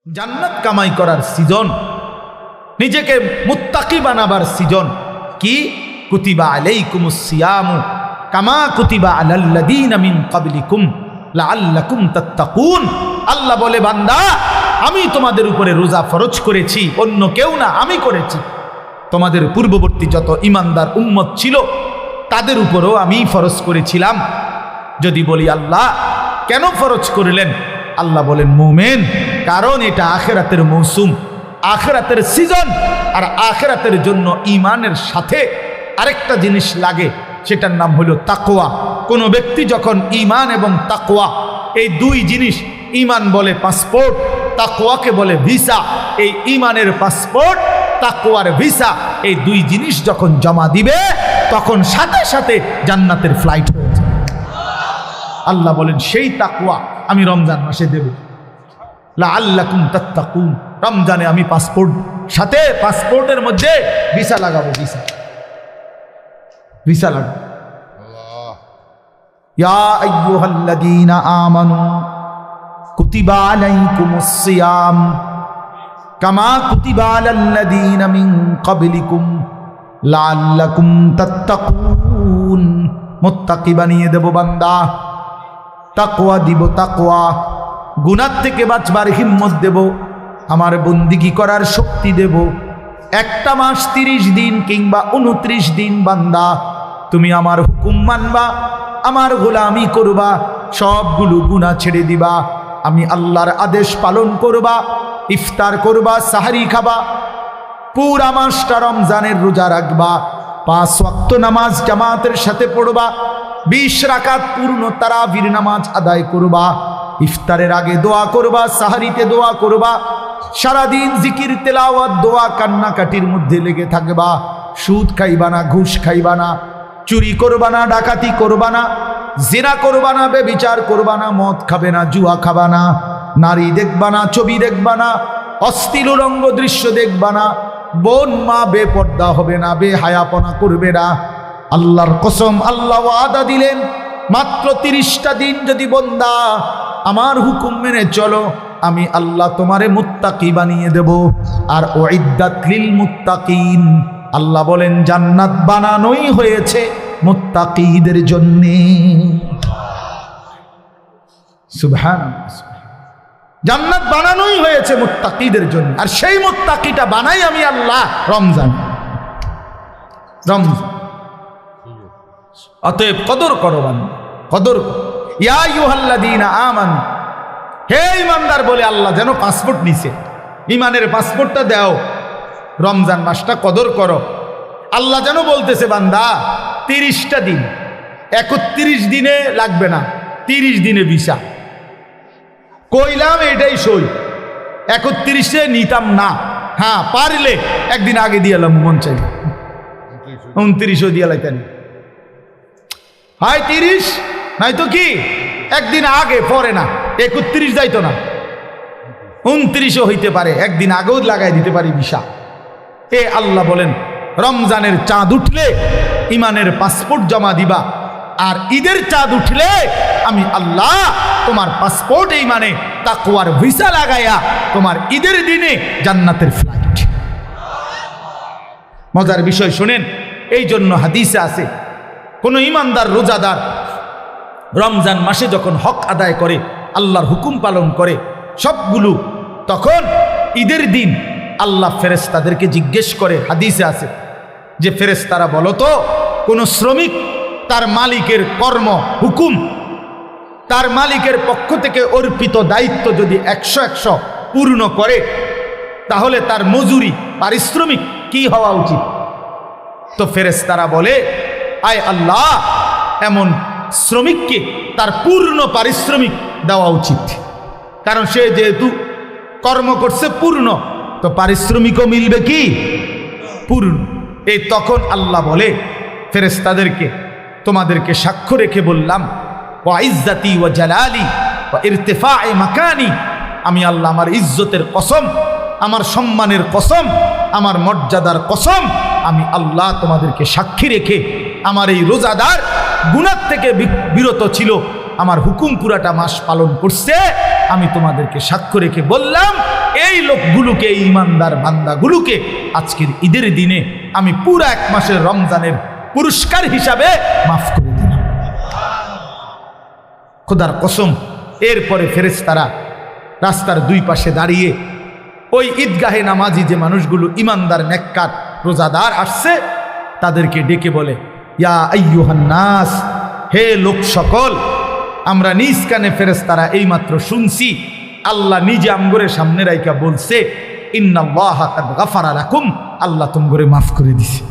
জান্নাত কামাই করার সিজন, নিজেকে মুত্তাকি বানাবার সিজন কি? কুতিবা আলাইকুমুস সিয়ামু কামা কুতিবা আলাল্লাযীনা মিন ক্বাবলিকুম লাআল্লাকুম তাত্তাকুন। আল্লাহ বলে, বান্দা আমি তোমাদের উপরে রোজা ফরজ করেছি, অন্য কেউ না, আমি করেছি। তোমাদের পূর্ববর্তী যত ঈমানদার উম্মত ছিল তাদের উপরও আমি ফরজ করেছিলাম। যদি বলি আল্লাহ কেন ফরজ করলেন, আল্লাহ বলেন মুমিন, কারণ এটা আখিরাতের মৌসুম, আখিরাতের সিজন। আর আখিরাতের জন্য ঈমানের সাথে আরেকটা জিনিস লাগে, সেটার নাম হলো তাকওয়া। কোনো ব্যক্তি যখন ঈমান এবং তাকওয়া, এই দুই জিনিস, ঈমান বলে পাসপোর্ট, তাকওয়াকে বলে ভিসা, এই ঈমানের পাসপোর্ট, তাকওয়ার ভিসা, এই দুই জিনিস যখন জমা দিবে তখন সাথে সাথে জান্নাতের ফ্লাইট হয়ে যায়। আল্লাহ বলেন সেই তাকওয়া আমি রমজান মাসে দেব, লাআল্লাকুম তাত্তাকুন। রমজানে আমি পাসপোর্ট, সাথে পাসপোর্টের মধ্যে ভিসা লাগাবো, ভিসা লাগাবো। ইয়া আইয়ুহাল্লাযীনা আমানু কুতিবা আলাইকুমুস সিয়াম কামা কুতিবা আলাল্লাযীনা মিন ক্বাবলিকুম লাআল্লাকুম তাত্তাকুন। মুত্তাকি বানিয়ে দেব বান্দা, তাকওয়া দিব, তাকওয়া, গুনাহ থেকে বাঁচবার হিম্মত দেব, আমার বন্দিগি করার শক্তি দেব। একটা মাস 30 দিন কিংবা 29 দিন বান্দা তুমি আমার হুকুম মানবা, আমার গোলামি করবা, সবগুলো গুনাহ ছেড়ে দিবা, আমি আল্লাহর আদেশ পালন করবা, ইফতার করবা, সাহারি খাবা, পুরা মাসটা রমজানের রোজা রাখবা, 5 ওয়াক্ত নামাজ জামাতের সাথে পড়বা, 20 রাকাত পূর্ণ তারাবির নামাজ আদায় করবা, ইফতারের আগে দোয়া করবা, সাহারিতে দোয়া করবা, সারাদিন জিকির তেলাওয়াত দোয়া কান্নাকাটির মধ্যে লেগে থাকবা। সুদ খাইবা না, ঘুষ খাইবা না, চুরি করবা না, ডাকাতি করবা না, জিনা করবা না, বেবিচার করবা না, মদ খাবে না, জুয়া খাবা না, নারী দেখবা না, ছবি দেখবা না, অশ্লীল উলঙ্গ দৃশ্য দেখবা না, বোন মা বেপর্দা হবে না, বেহায়াপনা করবে না। আল্লাহর কসম, আল্লাহ ওয়াদা দিলেন মাত্র 30টা দিন যদি বান্দা আমার হুকুম মেনে চলো, আমি আল্লাহ তোমারে মুত্তাকি বানিয়ে দেব। আর উইদ্দাত লিল মুত্তাকিন, আল্লাহ বলেন জান্নাত বানানোই হয়েছে মুত্তাকিদের জন্য। সুবহানাল্লাহ, জান্নাত বানানোই হয়েছে মুত্তাকিদের জন্য। আর সেই মুত্তাকিটা বানাই আমি আল্লাহ রমজান। অতএব কদর করো বান্দা, কদর করো। ইয়া আইয়ুহাল্লাযীনা আমানু, হে ঈমানদার বলে আল্লাহ যেন পাসপোর্ট নিছে, ঈমানের পাসপোর্টটা দাও, রমজান মাসটা কদর করো। আল্লাহ যেন বলতেছে বান্দা 30টা দিন, 31 দিনে লাগবে না, 30 দিনে ভিসা। কইলাম এটাই সই, 31-এ নিতাম না, হ্যাঁ পারলে একদিন আগে দিয়ে এলাম, মন চাই 29ও দিয়ে লাইতেন, হয় 30 নয়তো কি একদিন আগে, পরে না 31 যাইতো না, 29ও হইতে পারে, একদিন আগেও লাগাই দিতে পারি ভিসা। এ আল্লাহ বলেন রমজানের চাঁদ উঠলে ঈমানের পাসপোর্ট জমা দিবা, আর ঈদের চাঁদ উঠলে আমি আল্লাহ তোমার পাসপোর্ট ঈমানে তাকওয়ার ভিসা লাগাইয়া তোমার ঈদের দিনে জান্নাতের ফ্লাইট। মজার বিষয় শুনেন, এই জন্য হাদিসে আছে কোন ঈমানদার রোজাদার রমজান মাসে যখন হক আদায় করে, আল্লাহর হুকুম পালন করে সবগুলো, তখন ঈদের দিন আল্লাহ ফেরেশতাদেরকে জিজ্ঞেস করে, হাদিসে আছে যে ফেরেশতারা বলো তো, কোন শ্রমিক তার মালিকের কর্ম হুকুম, তার মালিকের পক্ষ থেকে অর্পিত দায়িত্ব যদি 100 পূর্ণ করে, তাহলে তার মজুরি, পারিশ্রমিক কি হওয়া উচিত? তো ফেরেশতারা বলে, আয় আল্লাহ, এমন শ্রমিককে তার পূর্ণ পারিশ্রমিক দেওয়া উচিত, কারণ সে যেহেতু কর্ম করছে পূর্ণ, তো পারিশ্রমিকও মিলবে কি পূর্ণ। এই তখন আল্লাহ বলে ফেরেশতাদেরকে, তোমাদেরকে সাক্ষ্য রেখে বললাম, ওয়া ইজ্জতি ওয়া জালালি ওয়া ইরতিফা'i মাকানি, আমি আল্লাহ আমার ইজ্জতের কসম, আমার সম্মানের কসম, আমার মর্যাদার কসম, আমি আল্লাহ তোমাদেরকে সাক্ষী রেখে আমার এই রোজাদার গুনাহ থেকে বিরত ছিল, আমার হুকুম পুরাটা মাস পালন করছে, আমি তোমাদেরকে সাক্ষ্য রেখে বললাম এই লোকগুলোকে, এই ইমানদার বান্দাগুলোকে আজকের ঈদের দিনে আমি পুরা 1 মাসের রমজানের পুরস্কার হিসাবে মাফ করে দিলাম। খোদার কসম। এরপরে ফেরেশতারা রাস্তার 2 পাশে দাঁড়িয়ে ওই ঈদগাহে নামাজি যে মানুষগুলো ইমানদার, নেককার, রোজাদার আসছে তাদেরকে ডেকে বলে, ইয়া আইয়ুহান নাস, হে লোক সকল, আমরা নিজ কানে ফেরেশতারা এইমাত্র শুনছি আল্লাহ নিজে আমগরে সামনে রাইকা বলছে, ইন্নাল্লাহা কাদ গাফারা লাকুম, আল্লাহ তোমগরে মাফ করে দিছে।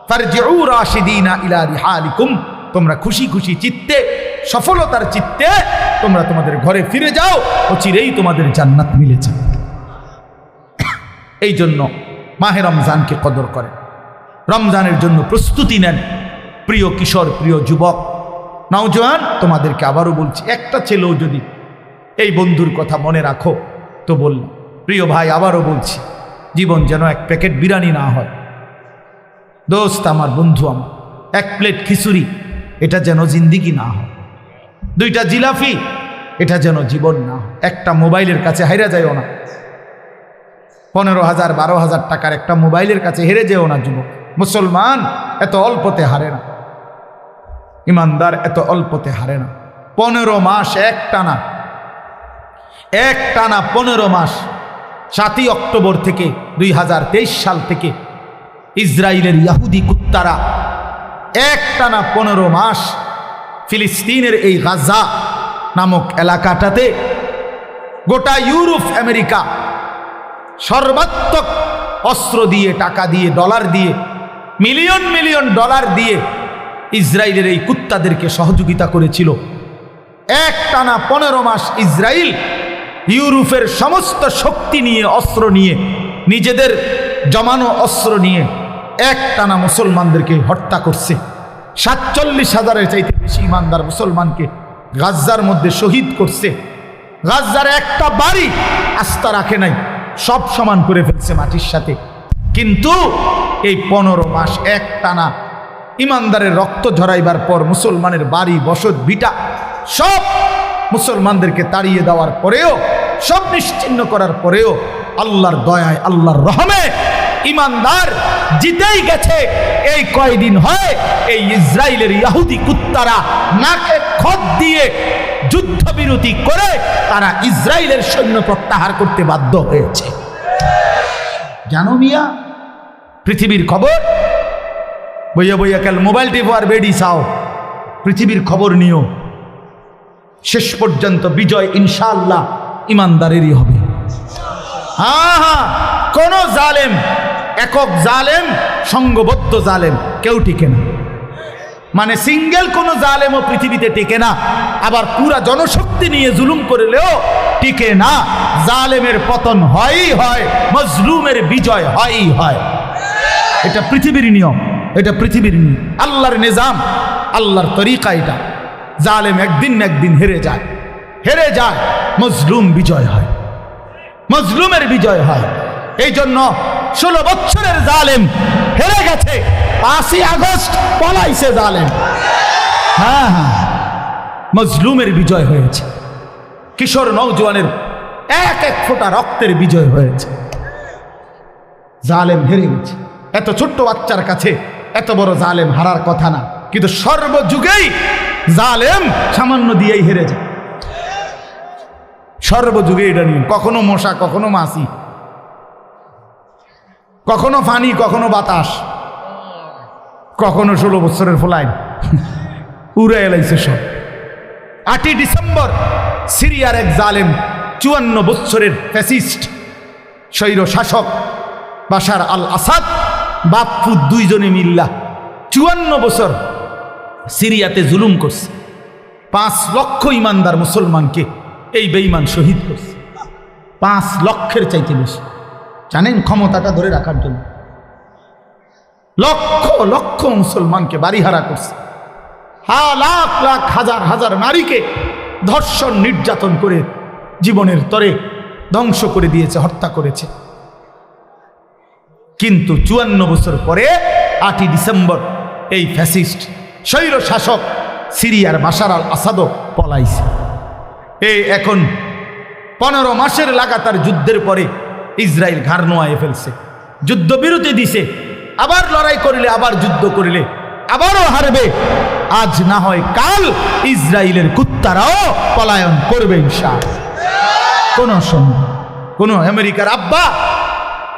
ফারজিউ রাশিদিনা ইলা রিহালিকুম, তোমরা খুশি খুশি চিত্তে, সফলতার চিত্তে তোমরা তোমাদের ঘরে ফিরে যাও, অচিরেই তোমাদের জান্নাত মিলে যাবে। এই জন্য মাহে রমজানকে কদর করেন, রমজানের জন্য প্রস্তুতি নেন। প্রিয় কিশোর, প্রিয় যুবক, নওজোয়ান, তোমাদেরকে আবারও বলছি, একটা ছেলেও যদি এই বন্ধুর কথা মনে রাখো তো বললাম। প্রিয় ভাই, আবারও বলছি, জীবন যেন 1 প্যাকেট বিরিয়ানি না হয়। দোস্ত আমার, বন্ধু আমার, 1 প্লেট খিচুড়ি, এটা যেন জিন্দিগি না হয়। 2টা জিলাপি, এটা যেন জীবন না হয়। একটা মোবাইলের কাছে হাইরা যায়ও না। 15,000 12,000 টাকার একটা মোবাইলের কাছে হেরে যেও না যুবক। মুসলমান এত অল্পতে হারে না, ইমানদার এত অল্পতে হারে না। 15 মাস একটানা 15 মাস, 7ই অক্টোবর থেকে 2023 সাল থেকে ইসরায়েলের ইহুদি কুত্তারা একটানা 15 মাস ফিলিস্তিনের এই গাজা নামক এলাকাটাতে গোটা ইউরোপ, আমেরিকা সর্বাত্মক অস্ত্র দিয়ে, টাকা দিয়ে, ডলার দিয়ে, মিলিয়ন মিলিয়ন ডলার দিয়ে ইসরায়েলের এই কুত্তাদেরকে সহযোগিতা করেছিল। একটানা 15 মাস ইসরায়েল ইউরোপের সমস্ত শক্তি নিয়ে, অস্ত্র নিয়ে, নিজেদের জমানো অস্ত্র নিয়ে একটানা মুসলমানদেরকে হত্যা করছে। 47,000-এর চাইতে বেশি ইমানদার মুসলমানকে গাজ্জার মধ্যে শহীদ করছে। গাজ্জার একটা বাড়ি আস্থা রাখে নাই, সব সমান করে ফেলছে মাটির সাথে। কিন্তু এই 15 মাস একটানা ইমানদারের রক্ত ঝরাইবার পর, মুসলমানের বাড়ি, বসত, ভিটা সব মুসলমানদেরকে তাড়িয়ে দেওয়ার পরেও, সব নিশ্চিহ্ন করার পরেও আল্লাহর দয়ায়, আল্লাহর রহমে ইমানদার জিতেই গেছে। এই কয়দিন হয় এই ইসরায়েলের ইহুদি কুত্তারা নাকে খত দিয়ে যুদ্ধবিরতি করে তারা ইসরায়েলের সৈন্য প্রত্যাহার করতে বাধ্য হয়েছে। জানো মিয়া, পৃথিবীর খবর বইয়া বইয়া কাল মোবাইল টিপো আর বেডি চাও, পৃথিবীর খবর নিও। শেষ পর্যন্ত বিজয় ইনশাআল্লাহ ইমানদারেরই হবে। হ্যাঁ, কোন জালেম, একক জালেম, সংঘবদ্ধ জালেম কেউ টিকে না। মানে সিঙ্গেল কোন জালেমও পৃথিবীতে টিকে না। আবার পুরা জনশক্তি নিয়ে জুলুম করলেও টিকে না। জালেমের পতন হয়ই হয়, মজলুমের বিজয় হয়ই হয়। এটা পৃথিবীর নিয়ম, এটা পৃথিবীর নিয়ম, আল্লাহর নিজাম, আল্লাহর তরিকা এটা। জালেম একদিন না একদিন হেরে যায়, হেরে যায়, মজলুম বিজয় হয়, মজলুমের বিজয় হয়। এই জন্য 16 বছরের জালেম হেরে গেছে, 5ই আগস্ট পলাইছে জালেম। হ্যাঁ, মজলুমের বিজয় হয়েছে, কিশোর নওজোয়ানের এক এক ফোঁটা রক্তের বিজয় হয়েছে। জালেম হেরে গেছে। এত ছোট্ট বাচ্চার কাছে এত বড় জালেম হারার কথা না, কিন্তু সর্বযুগেই জালেম সামান্য দিয়েই হেরে যায়। সর্বযুগে এটা নিয়ে, কখনো মশা, কখনো মাছি, কখনো ফানি, কখনো বাতাস, কখনো 16 বছরের ফলাইন উড়ে এলাইছে সব। 8ই ডিসেম্বর সিরিয়ার এক জালেম, 54 বছরের ফ্যাসিস্ট স্বৈর শাসক বাশার আল আসাদ, বাপ্পু 2 জনে মিল্লা 54 বছর সিরিয়াতে জুলুম করছে। 5 লক্ষ ইমানদার মুসলমানকে এই বেঈমান শহীদ করছে। 5 লক্ষের চাইতে বেশি। জানেন, ক্ষমতাটা ধরে রাখার জন্য লক্ষ লক্ষ মুসলমানকে বাড়িহারা করছে। লাখ লাখ হাজার হাজার নারীকে ধর্ষণ, নির্যাতন করে জীবনের তরে ধ্বংস করে দিয়েছে, হত্যা করেছে। কিন্তু 54 বছর পরে 8ই ডিসেম্বর এই ফ্যাসিস্ট স্বৈর শাসক সিরিয়ার বাশার আল আসাদও পলাইছে। এই এখন 15 মাসের লাগাতার যুদ্ধের পরে ইসরায়েল ঘাড় নোয়ায়ে ফেলছে, যুদ্ধবিরতি দিছে। আবার লড়াই করিলে, আবার যুদ্ধ করিলে আবারও হারবে। আজ না হয় কাল ইসরায়েলের কুত্তারাও পলায়ন করবে ইনশাআল্লাহ। কোন সম্ভব, কোন আমেরিকার আব্বা,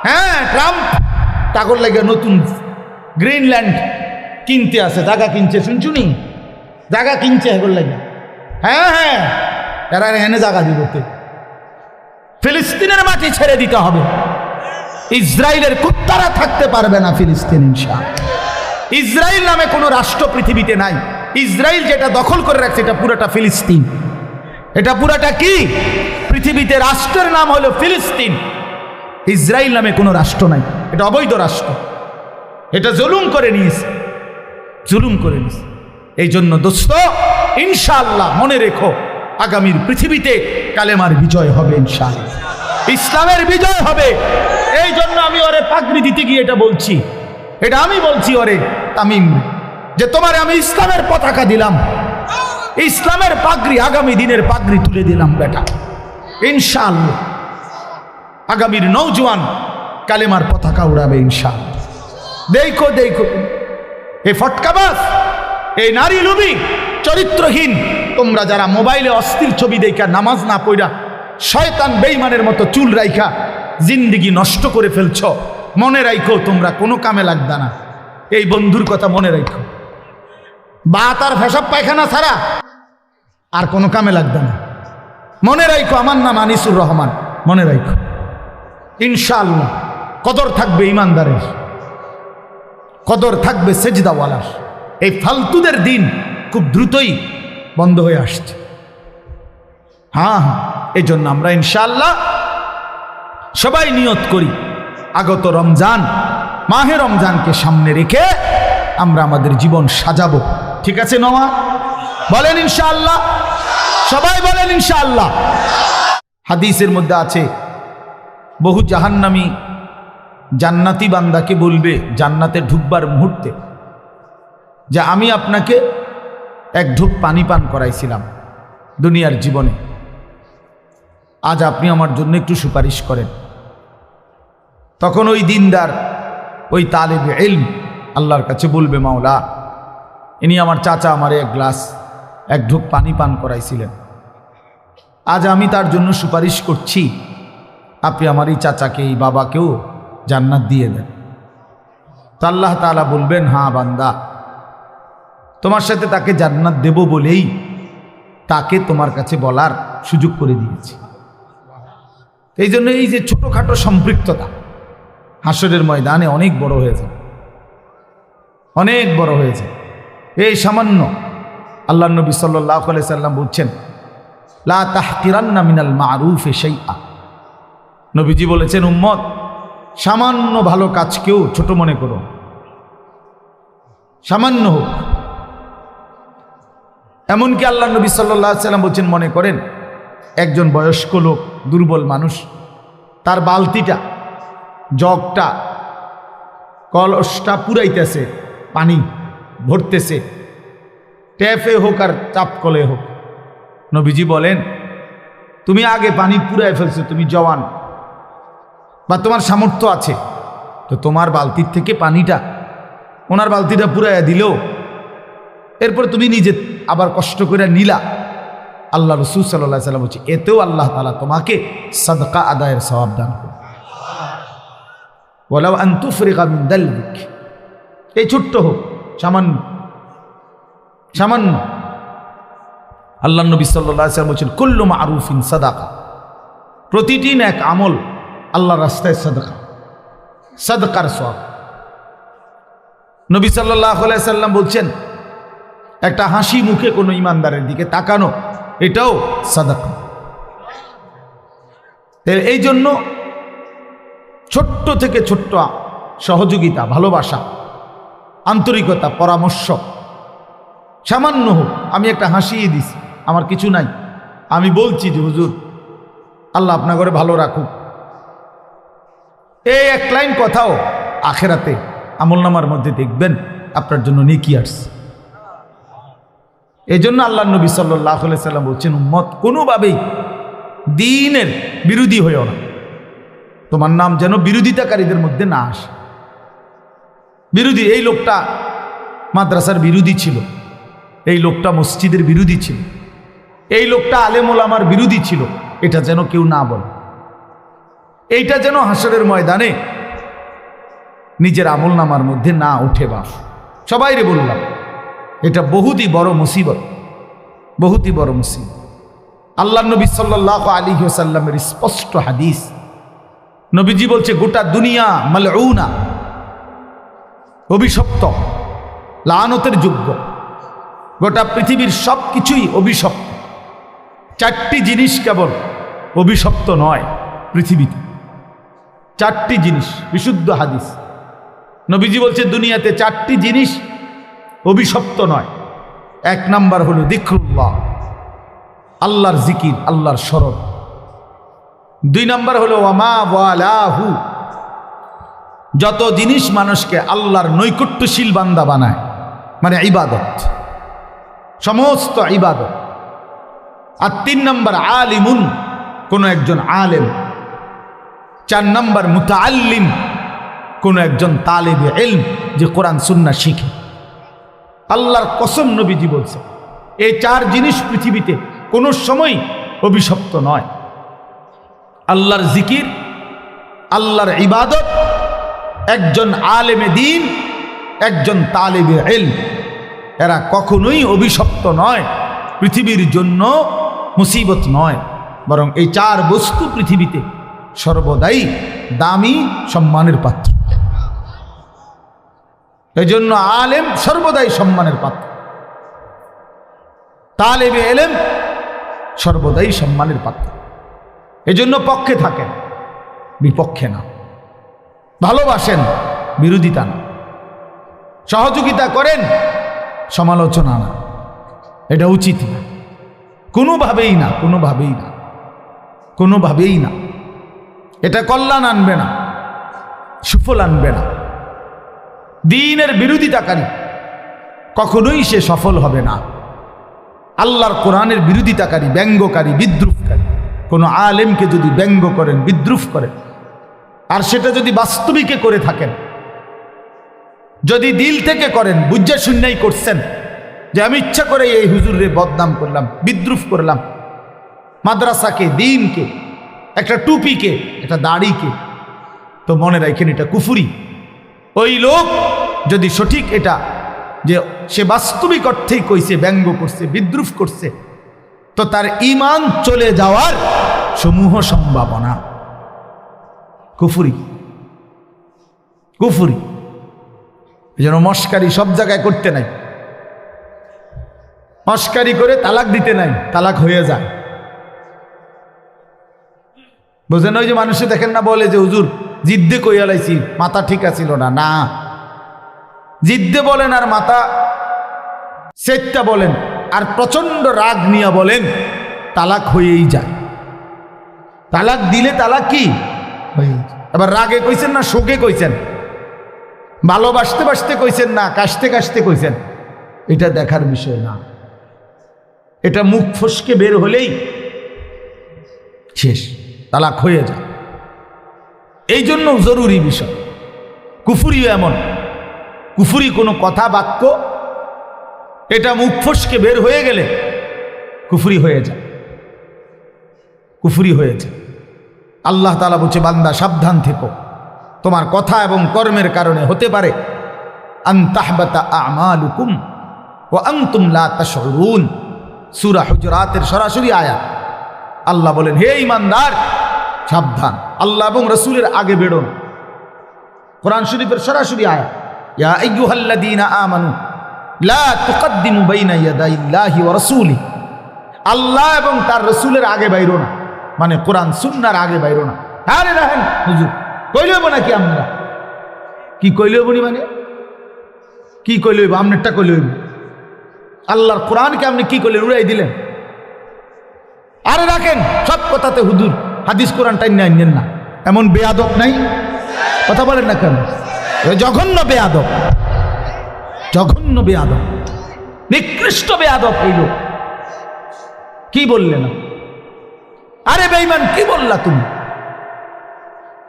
হ্যাঁ ট্রাম্প তাকর লাগে নতুন গ্রিনল্যান্ড কিনতে আছে, জায়গা কিনছে, শুনছুনি জায়গা কিনছে এগুলো লাগে। হ্যাঁ হ্যাঁ, এরা এনে জায়গা দিবতে, ফিলিস্তিনের মাটি ছেড়ে দিতে হবে। ইসরায়েলের কুত্তারা থাকতে পারবে না ফিলিস্তিন ইনশাআল্লাহ। ইসরায়েল নামে কোনো রাষ্ট্র পৃথিবীতে নাই। ইসরায়েল যেটা দখল করে রাখছে এটা পুরাটা ফিলিস্তিন। এটা পুরাটা কি? পৃথিবীতে রাষ্ট্রের নাম হলো ফিলিস্তিন। ইসরায়েল নামে কোনো রাষ্ট্র নাই, এটা অবৈধ রাষ্ট্র। এটা জুলুম করে নিয়েছে, জুলুম করে নিয়েছে। এই জন্য দোস্ত, ইনশাআল্লাহ মনে রেখো, আগামীর পৃথিবীতে কালেমার বিজয় হবে ইনশাআল্লাহ, ইসলামের বিজয় হবে। এই জন্য আমি ওরে পাগড়ি দিতে গিয়ে এটা বলছি, এটা আমি বলছি ওরে তামিম, যে তোমারে আমি ইসলামের পতাকা দিলাম, ইসলামের পাগড়ি, আগামী দিনের পাগড়ি তুলে দিলাম বেটা। ইনশাআল্লাহ আগামীর নওজোয়ান কালেমার পতাকা উড়াবে ইনশাআল্লাহ। দেখো দেখো, এই ফটকাবাজ, এই নারী লোভী, চরিত্রহীন তোমরা যারা মোবাইলে অস্থির ছবি দেখা নামাজ না পড়া শয়তান বেঈমানের মতো চুল রাইখা জিন্দেগি নষ্ট করে ফেলছ, মনে রাখো তোমরা কোনো কামে লাগবে না। এই বন্ধুর কথা মনে রাখো, বাত আর পেশাব পায়খানা ছাড়া আর কোনো কামে লাগবে না। মনে রাখো আমার নাম আনিসুর রহমান, মনে রাখো ইনশাআল্লাহ কদর থাকবে ইমানদারের, কদর থাকবে সেজদাওয়ালার। এই ফালতুদের দিন খুব দ্রুতই বন্ধ হয়ে আসছে। হ্যাঁ হ্যাঁ, এই জন্য আমরা ইনশাআল্লাহ সবাই নিয়ত করি, আগত রমজান, মাহে রমজানকে সামনে রেখে আমরা আমাদের জীবন সাজাবো। ঠিক আছে নওয়া? বলেন ইনশাআল্লাহ, সবাই বলেন ইনশাআল্লাহ। হাদিসের মধ্যে আছে, বহু জাহান্নামী জান্নাতি বান্দাকে বলবে জান্নাতে ঢুকবার মুহূর্তে, যে আমি আপনাকে এক ঢোক পানি পান করাইছিলাম দুনিয়ার জীবনে, আজ আপনি আমার জন্য একটু সুপারিশ করেন। তখন ওই দিনদার, ওই তালেবে ইলম আল্লাহর কাছে বলবে, মাওলা, ইনি আমার চাচা আমারে এক ঢোক পানি পান করাইছিলেন, আজ আমি তার জন্য সুপারিশ করছি, আপনি আমার এই চাচাকে, এই বাবাকেও জান্নাত দিয়ে দেন। তো আল্লাহ তাআলা বলবেন, হ্যাঁ বান্দা, তোমার সাথে তাকে জান্নাত দেব বলেই তাকে তোমার কাছে বলার সুযোগ করে দিয়েছি। এই জন্য এই যে ছোটখাটো সম্পৃক্ততা হাসরের ময়দানে অনেক বড় হয়েছে, অনেক বড় হয়েছে। এই সামান্য, আল্লাহ নবী সাল্লাল্লাহু আলাইহি সাল্লাম বলছেন, লা তাহকিরান্না মিনাল মারুফি শাইআ। নবীজি বলেছেন, উম্মত, সামান্য ভালো কাজকেও ছোট মনে করো, সামান্য হোক। এমনকি আল্লাহ নবী সাল্লাল্লাহু আলাইহি সাল্লাম বলছেন, মনে করেন একজন বয়স্ক লোক, দুর্বল মানুষ, তার বালতিটা, জগটা, কলসটা পুরাইতেছে, পানি ভরতেছে, ট্যাপে হোক আর চাপ কলে হোক। নবীজি বলেন, তুমি আগে পানি পুরাই ফেলছো, তুমি জওয়ান বা তোমার সামর্থ্য আছে, তো তোমার বালতির থেকে পানিটা ওনার বালতিটা পুরাইয়া দিলেও এরপর তুমি নিজে আবার কষ্ট করে নিলা, আল্লাহ রাসূল সাল্লাল্লাহু আলাইহি সাল্লাম বলছে, এতেও আল্লাহ তাআলা তোমাকে সাদকা আদায়ের সওয়াব দান করবে। ওয়ালাউ আন তুফরিগা মিন দালবিক, এই ছোট্ট হোক, সামান্য সামান্য। আল্লাহ নবী সাল্লাল্লাহু আলাইহি সাল্লাম বলছেন, কুল্লু মারুফিন সাদাকা, প্রতিটি নেক আমল আল্লাহর রাস্তায় সাদকা, সাদকার সওয়াব। নবী সাল্লাল্লাহু আলাইহি সাল্লাম বলছেন, একটা হাসি মুখে কোনো ইমানদারের দিকে তাকানো, এটাও সাদাকা। এই জন্য ছোট্ট থেকে ছোট্ট সহযোগিতা, ভালোবাসা, আন্তরিকতা, পরামর্শ, সামান্য হোক, আমি একটা হাসিয়ে দিছি, আমার কিছু নাই, আমি বলছি যে হুজুর আল্লাহ আপনার ঘরে ভালো রাখুক, এই এক লাইন কথাও আখেরাতে আমলনামার মধ্যে দেখবেন আপনার জন্য নেকি আসছে। এই জন্য আল্লাহ নবী সাল্লাল্লাহু আলাইহি সাল্লাম বলছেন, উম্মত, কোনোভাবেই দ্বীনের বিরোধী হইও না, তোমার নাম যেন বিরোধিতাকারীদের মধ্যে না আসে। বিরোধী, এই লোকটা মাদ্রাসার বিরোধী ছিল, এই লোকটা মসজিদের বিরোধী ছিল, এই লোকটা আলেম ওলামার বিরোধী ছিল, এটা যেন কেউ না বলে। এইটা যেন হাসরের ময়দানে নিজের আমলনামার মধ্যে না উঠে। বা সবাইরে বললাম, এটা বহুতই বড় মুসিবত, বহুতই বড় মুসিবত। আল্লাহ নবী সাল্লাল্লাহু আলাইহি ওয়াসাল্লামের স্পষ্ট হাদিস, নবীজি বলছে গোটা দুনিয়া মালউনা, অভিশপ্ত, লাআনতের যোগ্য। গোটা পৃথিবীর সব কিছুই অভিশপ্ত। চারটি জিনিস কেবল অভিশপ্ত নয় পৃথিবীতে, চারটি জিনিস, বিশুদ্ধ হাদিস। নবীজি বলছে দুনিয়াতে চারটি জিনিস অভিশপ্ত নয়। এক নাম্বার হলো যিকরুল্লাহ, আল্লাহর জিকির, আল্লাহর স্মরণ। দুই নাম্বার হলো ওয়ামা ওয়ালাহু, যত জিনিস মানুষকে আল্লাহর নৈকট্যশীল বান্দা বানায়, মানে ইবাদত, সমস্ত ইবাদত। আর তিন নাম্বার আলিমুন, কোনো একজন আলেম। চার নাম্বার মুতাআল্লিম, কোনো একজন তালেবে ইলম, যে কোরআন সুন্নাহ শিখে। আল্লাহর কসম, নবীজি বলছে এই চার জিনিস পৃথিবীতে কোনো সময় অভিশপ্ত নয়। আল্লাহর জিকির, আল্লাহর ইবাদত, একজন আলেমে দ্বীন, একজন তালেবে ইলম, এরা কখনোই অভিশপ্ত নয়, পৃথিবীর জন্য মুসিবত নয়। বরং এই চার বস্তু পৃথিবীতে সর্বদাই দামি, সম্মানের পাত্র। এই জন্য আলেম সর্বদাই সম্মানের পাত্র, তালেবে ইলম সর্বদাই সম্মানের পাত্র। এই জন্য পক্ষে থাকেন, বিপক্ষে না। ভালোবাসেন, বিরোধিতা না। সহযোগিতা করেন, সমালোচনা না। এটা উচিত না, কোনোভাবেই না, কোনোভাবেই না, কোনোভাবেই না। এটা কল্যাণ আনবে না, সুফল আনবে না। দ্বীনের বিরোধিতাকারী কখনোই সে সফল হবে না। আল্লাহর কোরআনের বিরোধিতাকারী, ব্যঙ্গকারী, বিদ্রুপকারী, কোনো আলেমকে যদি ব্যঙ্গ করেন, বিদ্রুপ করেন, আর সেটা যদি বাস্তবিকে করে থাকেন, যদি দিল থেকে করেন, বুঝা শুন্নাই করছেন যে আমি ইচ্ছা করে এই হুজুরে বদনাম করলাম, বিদ্রুপ করলাম, মাদ্রাসাকে, দ্বীনকে, একটা টুপিকে, একটা দাড়িকে, তো মনে রাখেন এটা কুফরি। ওই লোক যদি সঠিক এটা যে সে বাস্তবিক অর্থেই কইছে, ব্যঙ্গ করছে, বিদ্রুপ করছে, তো তার ঈমান চলে যাওয়ার সমূহ সম্ভাবনা। কুফরি, কুফরি। এই জন্য মস্কারি সব জায়গায় করতে নাই। মস্কারি করে তালাক দিতে নাই, তালাক হয়ে যায়। বুঝেন? ওই যে মানুষে দেখেন না, বলে যে হুজুর জিদ্দে কইয়া লাইছি, মাথা ঠিক আছিল না। না, জিদ্দে বলেন আর মাথা সেটটা বলেন আর প্রচন্ড রাগ নিয়ে বলেন, তালাক হয়েই যায়। তালাক দিলে তালাক কি? এবার রাগে কইছেন না শোকে কইছেন, ভালোবাসতে বাসতে কইছেন না কাশতে কাশতে কইছেন, এটা দেখার বিষয় না। এটা মুখ ফসকে বের হলেই শেষ, তালাক হয়ে যায়। এই জন্য জরুরি বিষয়। কুফুরিও এমন, কুফুরি কোনো কথা বাক্য এটা মুখ ফসকে বের হয়ে গেলে কুফুরি হয়ে যায়, কুফুরি হয়ে যায়। আল্লাহ তাআলা বলছে, বান্দা সাবধান থেকো, তোমার কথা এবং কর্মের কারণে হতে পারে আন তাহবাতা আমালুকুম ওয়া আনতুম লা তাশউরুন। সূরা হুজুরাতের সরাসরি আয়াত। আল্লাহ বলেন, হে ঈমানদার সাবধান, আল্লাহ এবং রাসূলের আগে বেরো না। কোরআন শরীফের সরাসরি আয়াত, ইয়া আইয়ুহাল্লাযীনা আমানু লা তুকদ্দিমু বাইনা ইয়াদাইল্লাহি ওয়া রাসূলি। আল্লাহ এবং তার রাসূলের আগে বাইরো না, মানে কোরআন সুন্নাহর আগে বাইরো না। আরে রাহেন হুজুর, কইলে হইব নাকি? আমরা কি কইলে হইব? মানে কি কইলে হইব? আমনেরটা কইলে হইব? আল্লাহর কোরআনকে আপনি কি কইলেন? উড়াই দিলেন। আরে রাখেন, সব কথাতে হুজুর হাদিস কোরআন টাইম নেন না, এমন বেয়াদব নাই? কথা বলেন না কেন? জঘন্য বেয়াদব, জঘন্য বেয়াদব, নিকৃষ্ট বেয়াদব এই লোক। কি বললেন? আরে বেঈমান, কি বললা তুমি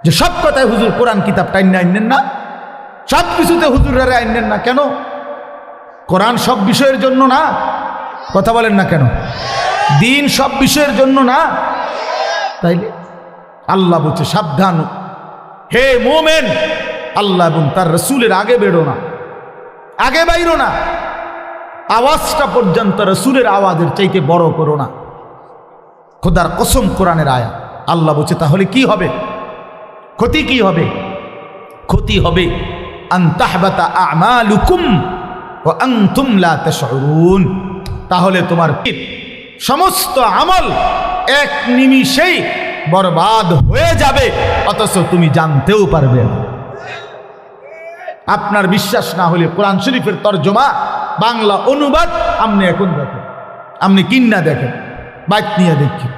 যে সব কথায় হুজুর কোরআন কিতাব টাইনা আইনেন না, সব কিছুতে হুজুরেরা আইনেন না? কেন? কোরআন সব বিষয়ের জন্য না? কথা বলেন না কেন? দিন সব বিষয়ের জন্য না? তাইলে আল্লাহ বলছে সাবধান, হে মুমিন, আল্লাহ এবং তার রাসূলের আগে বেরো না, আগে বাইরো না, আওয়াজটা পর্যন্ত রাসূলের আওয়াজের চাইতে বড় করো না। খোদার কসম, কোরআনের আয়াত। আল্লাহ বলছে তাহলে কি হবে? ক্ষতি কি হবে? ক্ষতি হবে আন তাহবাতা আমালুকুম ওয়া আনতুম লা তাশউরুন। তাহলে তোমার সমস্ত আমল এক নিমিষেই বরবাদ হয়ে যাবে, অথচ তুমি জানতেও পারবে না। আপনার বিশ্বাস না হলে কোরআন শরীফের তরজমা বাংলা অনুবাদ আপনি এখন দেখেন, আপনি কিন্না দেখেন, বাইক নিয়ে দেখেন।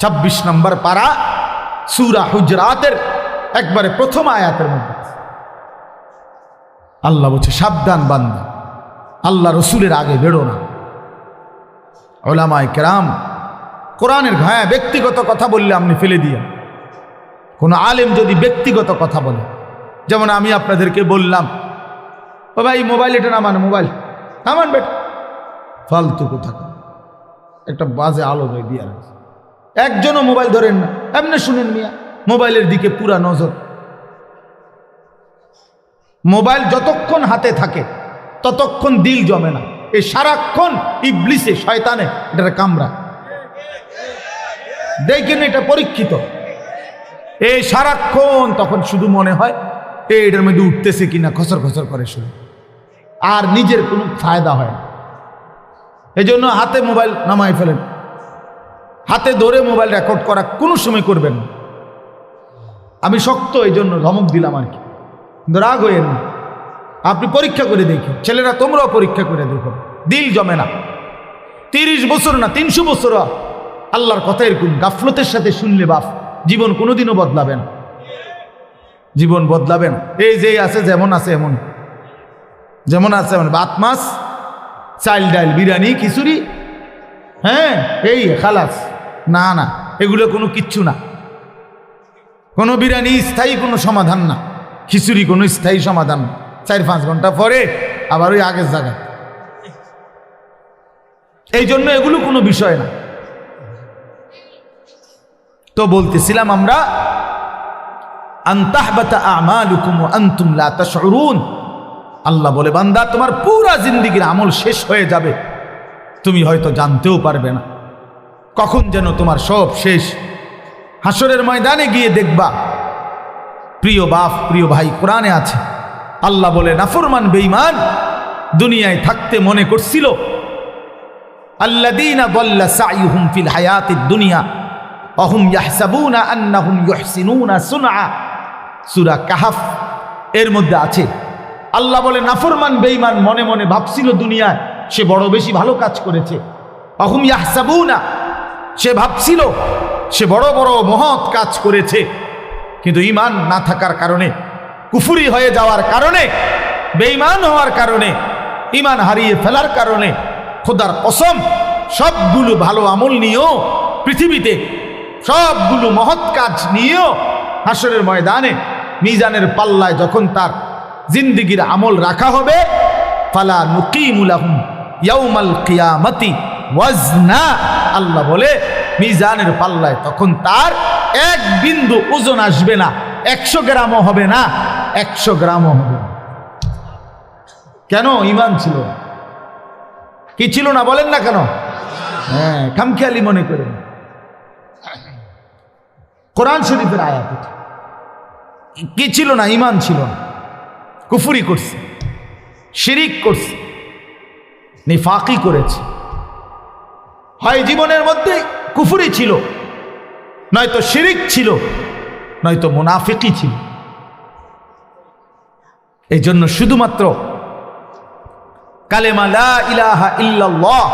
26 নম্বর পারা সূরা হুজরাতের একবারে প্রথম আয়াতের মধ্যে আল্লাহ বলছে সাবধান বান্দা, আল্লাহ রসুলের আগে বেরো না। উলামায়ে কেরাম কোরআনের ঘায়া ব্যক্তিগত কথা বললে আপনি ফেলে দিয়ে, কোনো আলেম যদি ব্যক্তিগত কথা বলে, যেমন আমি আপনাদেরকে বললাম, ও ভাই মোবাইল এটা নামান, মোবাইল নামান বেটা, ফালতু কথা, একটা বাজে আলো ভাই দিয়ে রাখছে, একজনও মোবাইল ধরেন না, এমনি শুনেন মিয়া, মোবাইলের দিকে পুরা নজর। মোবাইল যতক্ষণ হাতে থাকে ততক্ষণ দিল জমে না, এই সারাক্ষণ ইবলিসে শয়তানে এটা কামড়া, দেখেন এটা পরীক্ষিত। এই সারাক্ষণ তখন শুধু মনে হয় এটার মধ্যে উঠতেছে কিনা, খসর খসর করে শুধু, আর নিজের কোনো ফায়দা হয় না। এই জন্য হাতে মোবাইল নামাই ফেলেন, হাতে ধরে মোবাইল রেকর্ড করা কোনো সময় করবেন না। আমি শক্ত এই জন্য ধমক দিলাম আর কি, রাগ হইয়েন না। আপনি পরীক্ষা করে দেখুন, ছেলেরা তোমরাও পরীক্ষা করে দেখো, দিল জমে না। 30 বছর না 300 বছর আল্লাহর কথা এরকম গাফলতের সাথে শুনলে বাপ, জীবন কোনোদিনও বদলাবে না, জীবন বদলাবে না। এই যে আছে যেমন আছে এমন, যেমন আছে এমন, ভাত মাছ চাল ডাল বিরিয়ানি খিচুড়ি, হ্যাঁ এই খালাস, না না এগুলো কোনো কিচ্ছু না। কোনো বিরিয়ানি স্থায়ী কোনো সমাধান না, খিচুড়ি কোনো স্থায়ী সমাধান না। 4-5 ঘন্টা পরে আবার ওই আগের জায়গায়। এই জন্য এগুলো কোনো বিষয় না। তো বলতেছিলাম আমরা, আন তাহবাতা আমালুকুম ওয়া আনতুম লা তাশউরুন। আল্লাহ বলে বান্দা তোমার পুরা জিন্দেগীর আমল শেষ হয়ে যাবে, তুমি হয়তো জানতেও পারবে না। কখন যেন তোমার সব শেষ। হাসরের ময়দানে গিয়ে দেখবা, প্রিয় বাপ প্রিয় ভাই, কোরআনে আছে আল্লাহ বলে নাফরমান বেঈমান দুনিয়ায় থাকতে মনে করছিল, আল্লাযীনা দাল্লা সাইয়ুহুম ফিল হায়াতিদ দুনিয়া ওয়া হুম ইয়াহসাবুনা আন্নাহুম ইউহসিনুনা সুনআ। সূরা কাহফ এর মধ্যে আছে। আল্লাহ বলে নাফরমান বেঈমান মনে মনে ভাবছিল দুনিয়ায় সে বড় বেশি ভালো কাজ করেছে। ওয়া হুম ইয়াহসাবুনা, সে ভাবছিল সে বড় বড় মহৎ কাজ করেছে, কিন্তু ঈমান না থাকার কারণে, কুফরি হয়ে যাওয়ার কারণে, বেঈমান হওয়ার কারণে, ঈমান হারিয়ে ফেলার কারণে, খোদার কসম সবগুলো ভালো আমল নিয়েও পৃথিবীতে সবগুলো মহৎ কাজ নিয়েও হাসরের ময়দানে মিজানের পাল্লায় যখন তার জিন্দেগীর আমল রাখা হবে, ফালা নুকিমু লাহুম ইয়াউমাল কিয়ামাতি ওয়াজনা। আল্লাহ বলে মিজানের পাল্লায় তখন তার এক বিন্দু ওজন আসবে না, 100 গ্রামও হবে না, 100 গ্রামও হবে না। কেন? ঈমান ছিল না। কি ছিল না বলেন না কেন? হ্যাঁ, খামখেয়ালি মনে করেন। কোরআন শরীফের আয়াত কি ছিল না? ঈমান ছিল না, কুফরি করছে, শিরিক করছে, নিফাকি করেছে। হয় জীবনের মধ্যে কুফরি ছিল, নয়তো শিরিক ছিল, নয়তো মুনাফিকি ছিল। এই জন্য শুধুমাত্র কালেমা লা ইলাহা ইল্লাল্লাহ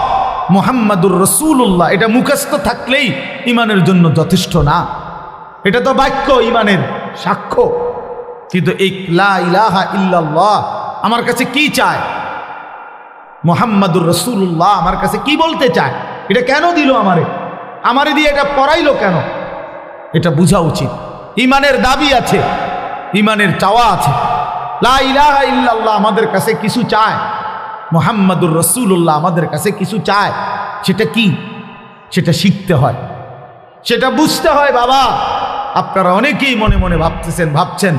মুহাম্মাদুর রাসূলুল্লাহ এটা মুখস্থ থাকলেই ঈমানের জন্য যথেষ্ট না। এটা তো বাক্য, ঈমানের সাক্ষ্য। কিন্তু এই লা ইলাহা ইল্লাল্লাহ আমার কাছে কি চায়, মুহাম্মাদুর রাসূলুল্লাহ আমার কাছে কি বলতে চায়, এটা কেন দিল আমারে, আমারে দিয়ে এটা পড়াইলো কেন? এটা বোঝা উচিত। ইমানের দাবি আছে, ইমানের চাওয়া আছে। লা ইলাহা ইল্লাল্লাহ আমাদের কাছে কিছু চায়, মুহাম্মাদুর রাসূলুল্লাহ আমাদের কাছে কিছু চায়। সেটা কি? সেটা শিখতে হয়, সেটা বুঝতে হয়। বাবা, আপনারা অনেকেই মনে মনে ভাবছেন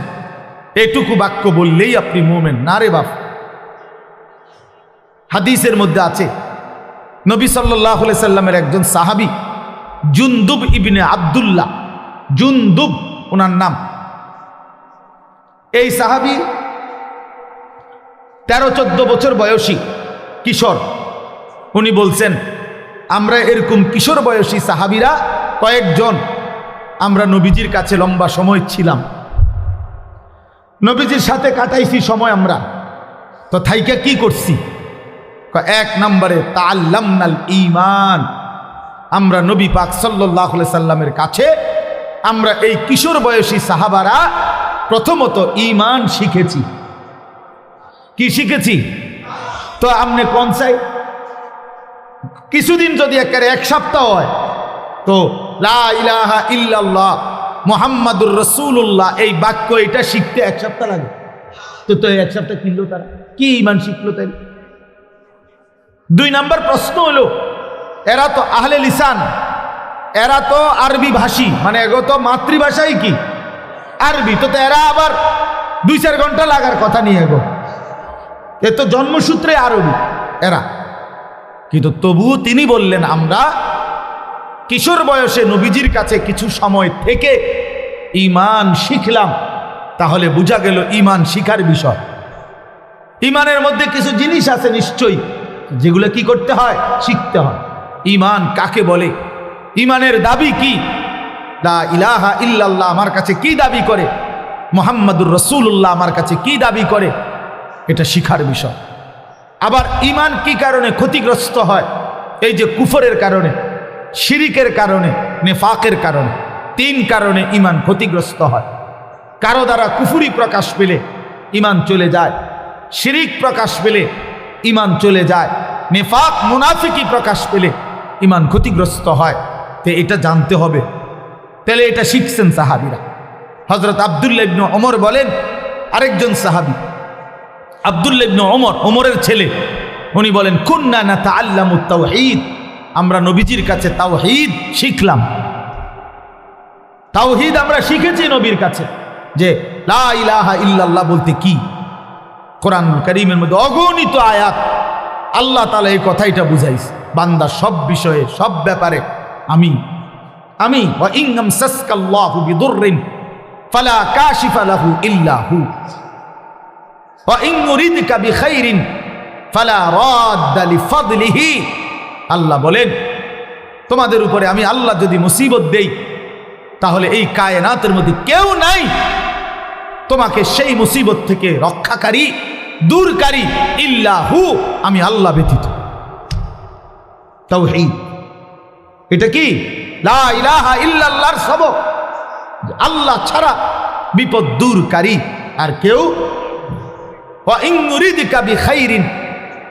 এটুকু বাক্য বললেই আপনি মুমিন। না রে বাপ। হাদিসের মধ্যে আছে, নবী সাল্লাল্লাহু আলাইহি সাল্লামের একজন সাহাবী জুনদুব ইবনে আব্দুল্লাহ, জুনদুব ওনার নাম। এই সাহাবী 13-14 বছর বয়সী কিশোর। উনি বলছেন, আমরা এরকম কিশোর বয়সী সাহাবীরা কয়েকজন আমরা নবীজির কাছে লম্বা সময় ছিলাম, নবীজির সাথে কাটাইছি সময়। আমরা তো থাইকা কি করছি? এক নম্বরে তাআল্লামনাল ঈমান, আমরা নবী পাক সাল্লাল্লাহু আলাইহি সাল্লামের কাছে আমরা এই কিশোর বয়সী সাহাবারা প্রথমত ঈমান শিখেছি। কি শিখেছি? তো আমনে কোন চাই? কিছুদিন যদি একেবারে এক সপ্তাহ হয় তো লা ইলাহা ইল্লাল্লাহ মুহাম্মাদুর রাসূলুল্লাহ এই বাক্য এটা শিখতে এক সপ্তাহ লাগে। তো এক সপ্তাহ কিনলো তারা, কি ঈমান শিখলো তাই? 2 নম্বর প্রশ্ন হলো, এরা তো আহলে লিসান, এরা তো আরবি ভাষী, মানে এগো তো মাতৃভাষাই কি আরবি। তো এরা আবার 2-4 ঘন্টা লাগার কথা নিয়ে এগো, এ তো জন্মসূত্রে আরবি এরা। কিন্তু তবুও তিনি বললেন, আমরা কিশোর বয়সে নবীজির কাছে কিছু সময় থেকে ঈমান শিখলাম। তাহলে বোঝা গেল ঈমান শিখার বিষয়। ঈমানের মধ্যে কিছু জিনিস আছে নিশ্চয়ই, যেগুলো কি করতে হয়? শিখতে হয়। ঈমান কাকে বলে? ঈমানের দাবি কি? লা ইলাহা ইল্লাল্লাহ আমার কাছে কি দাবি করে? মুহাম্মাদুর রাসূলুল্লাহ আমার কাছে কি দাবি করে? এটা শিখার বিষয়। আবার ঈমান কি কারণে ক্ষতিগ্রস্ত হয়? এই যে কুফরের কারণে, শিরিকের কারণে, নেফাকের কারণে। 3 কারণে ঈমান ক্ষতিগ্রস্ত হয়। কারো দ্বারা কুফরি প্রকাশ পেলে ঈমান চলে যায়, শিরিক প্রকাশ পেলে ঈমান চলে যায়, নেফাক মুনাফিকি প্রকাশ পেলে ঈমান ক্ষতিগ্রস্ত হয়। তো এটা জানতে হবে। তাহলে এটা শিখছেন সাহাবীরা। হযরত আব্দুল্লাহ ইবনে ওমর বলেন, আরেকজন সাহাবী আব্দুল্লাহ ইবনে ওমর, ওমরের ছেলে, উনি বলেন, কুন্না নাতাআল্লামুত তাওহীদ, আমরা নবীজির কাছে তাওহীদ শিখলাম। তাওহীদ আমরা শিখেছি নবীর কাছে, যে লা ইলাহা ইল্লাল্লাহ বলতে কি। কোরআনুল কারীমের মধ্যে অগণিত আয়াত আল্লাহ তাআলা এই কথাইটা বুঝাইছে, বান্দা সব বিষয়ে সব ব্যাপারে আমি ওয়া ইন আমসাসকাল্লাহু বিদুররিন ফালা কাশিফা লাহু ইল্লা হু ওয়া ইন ইউরিদকা বিখাইরিন ফালা রাদ্দা লিফাদলিহি। আল্লাহ বলেন, তোমাদের উপরে আমি আল্লাহ যদি মুসিবত দেই তাহলে এই কায়নাতের মধ্যে কেউ নাই তোমাকে সেই মুসিবত থেকে রক্ষাকারী, দূরকারী, ইল্লা হু, আমি আল্লাহ ব্যতীত। তাওহীদ এটা কি? লা ইলাহা ইল্লাল্লাহর সবক, আল্লাহ ছাড়া বিপদ দূরকারী আর কেউ। ওয়া ইন ইউরিদকা বিখাইরিন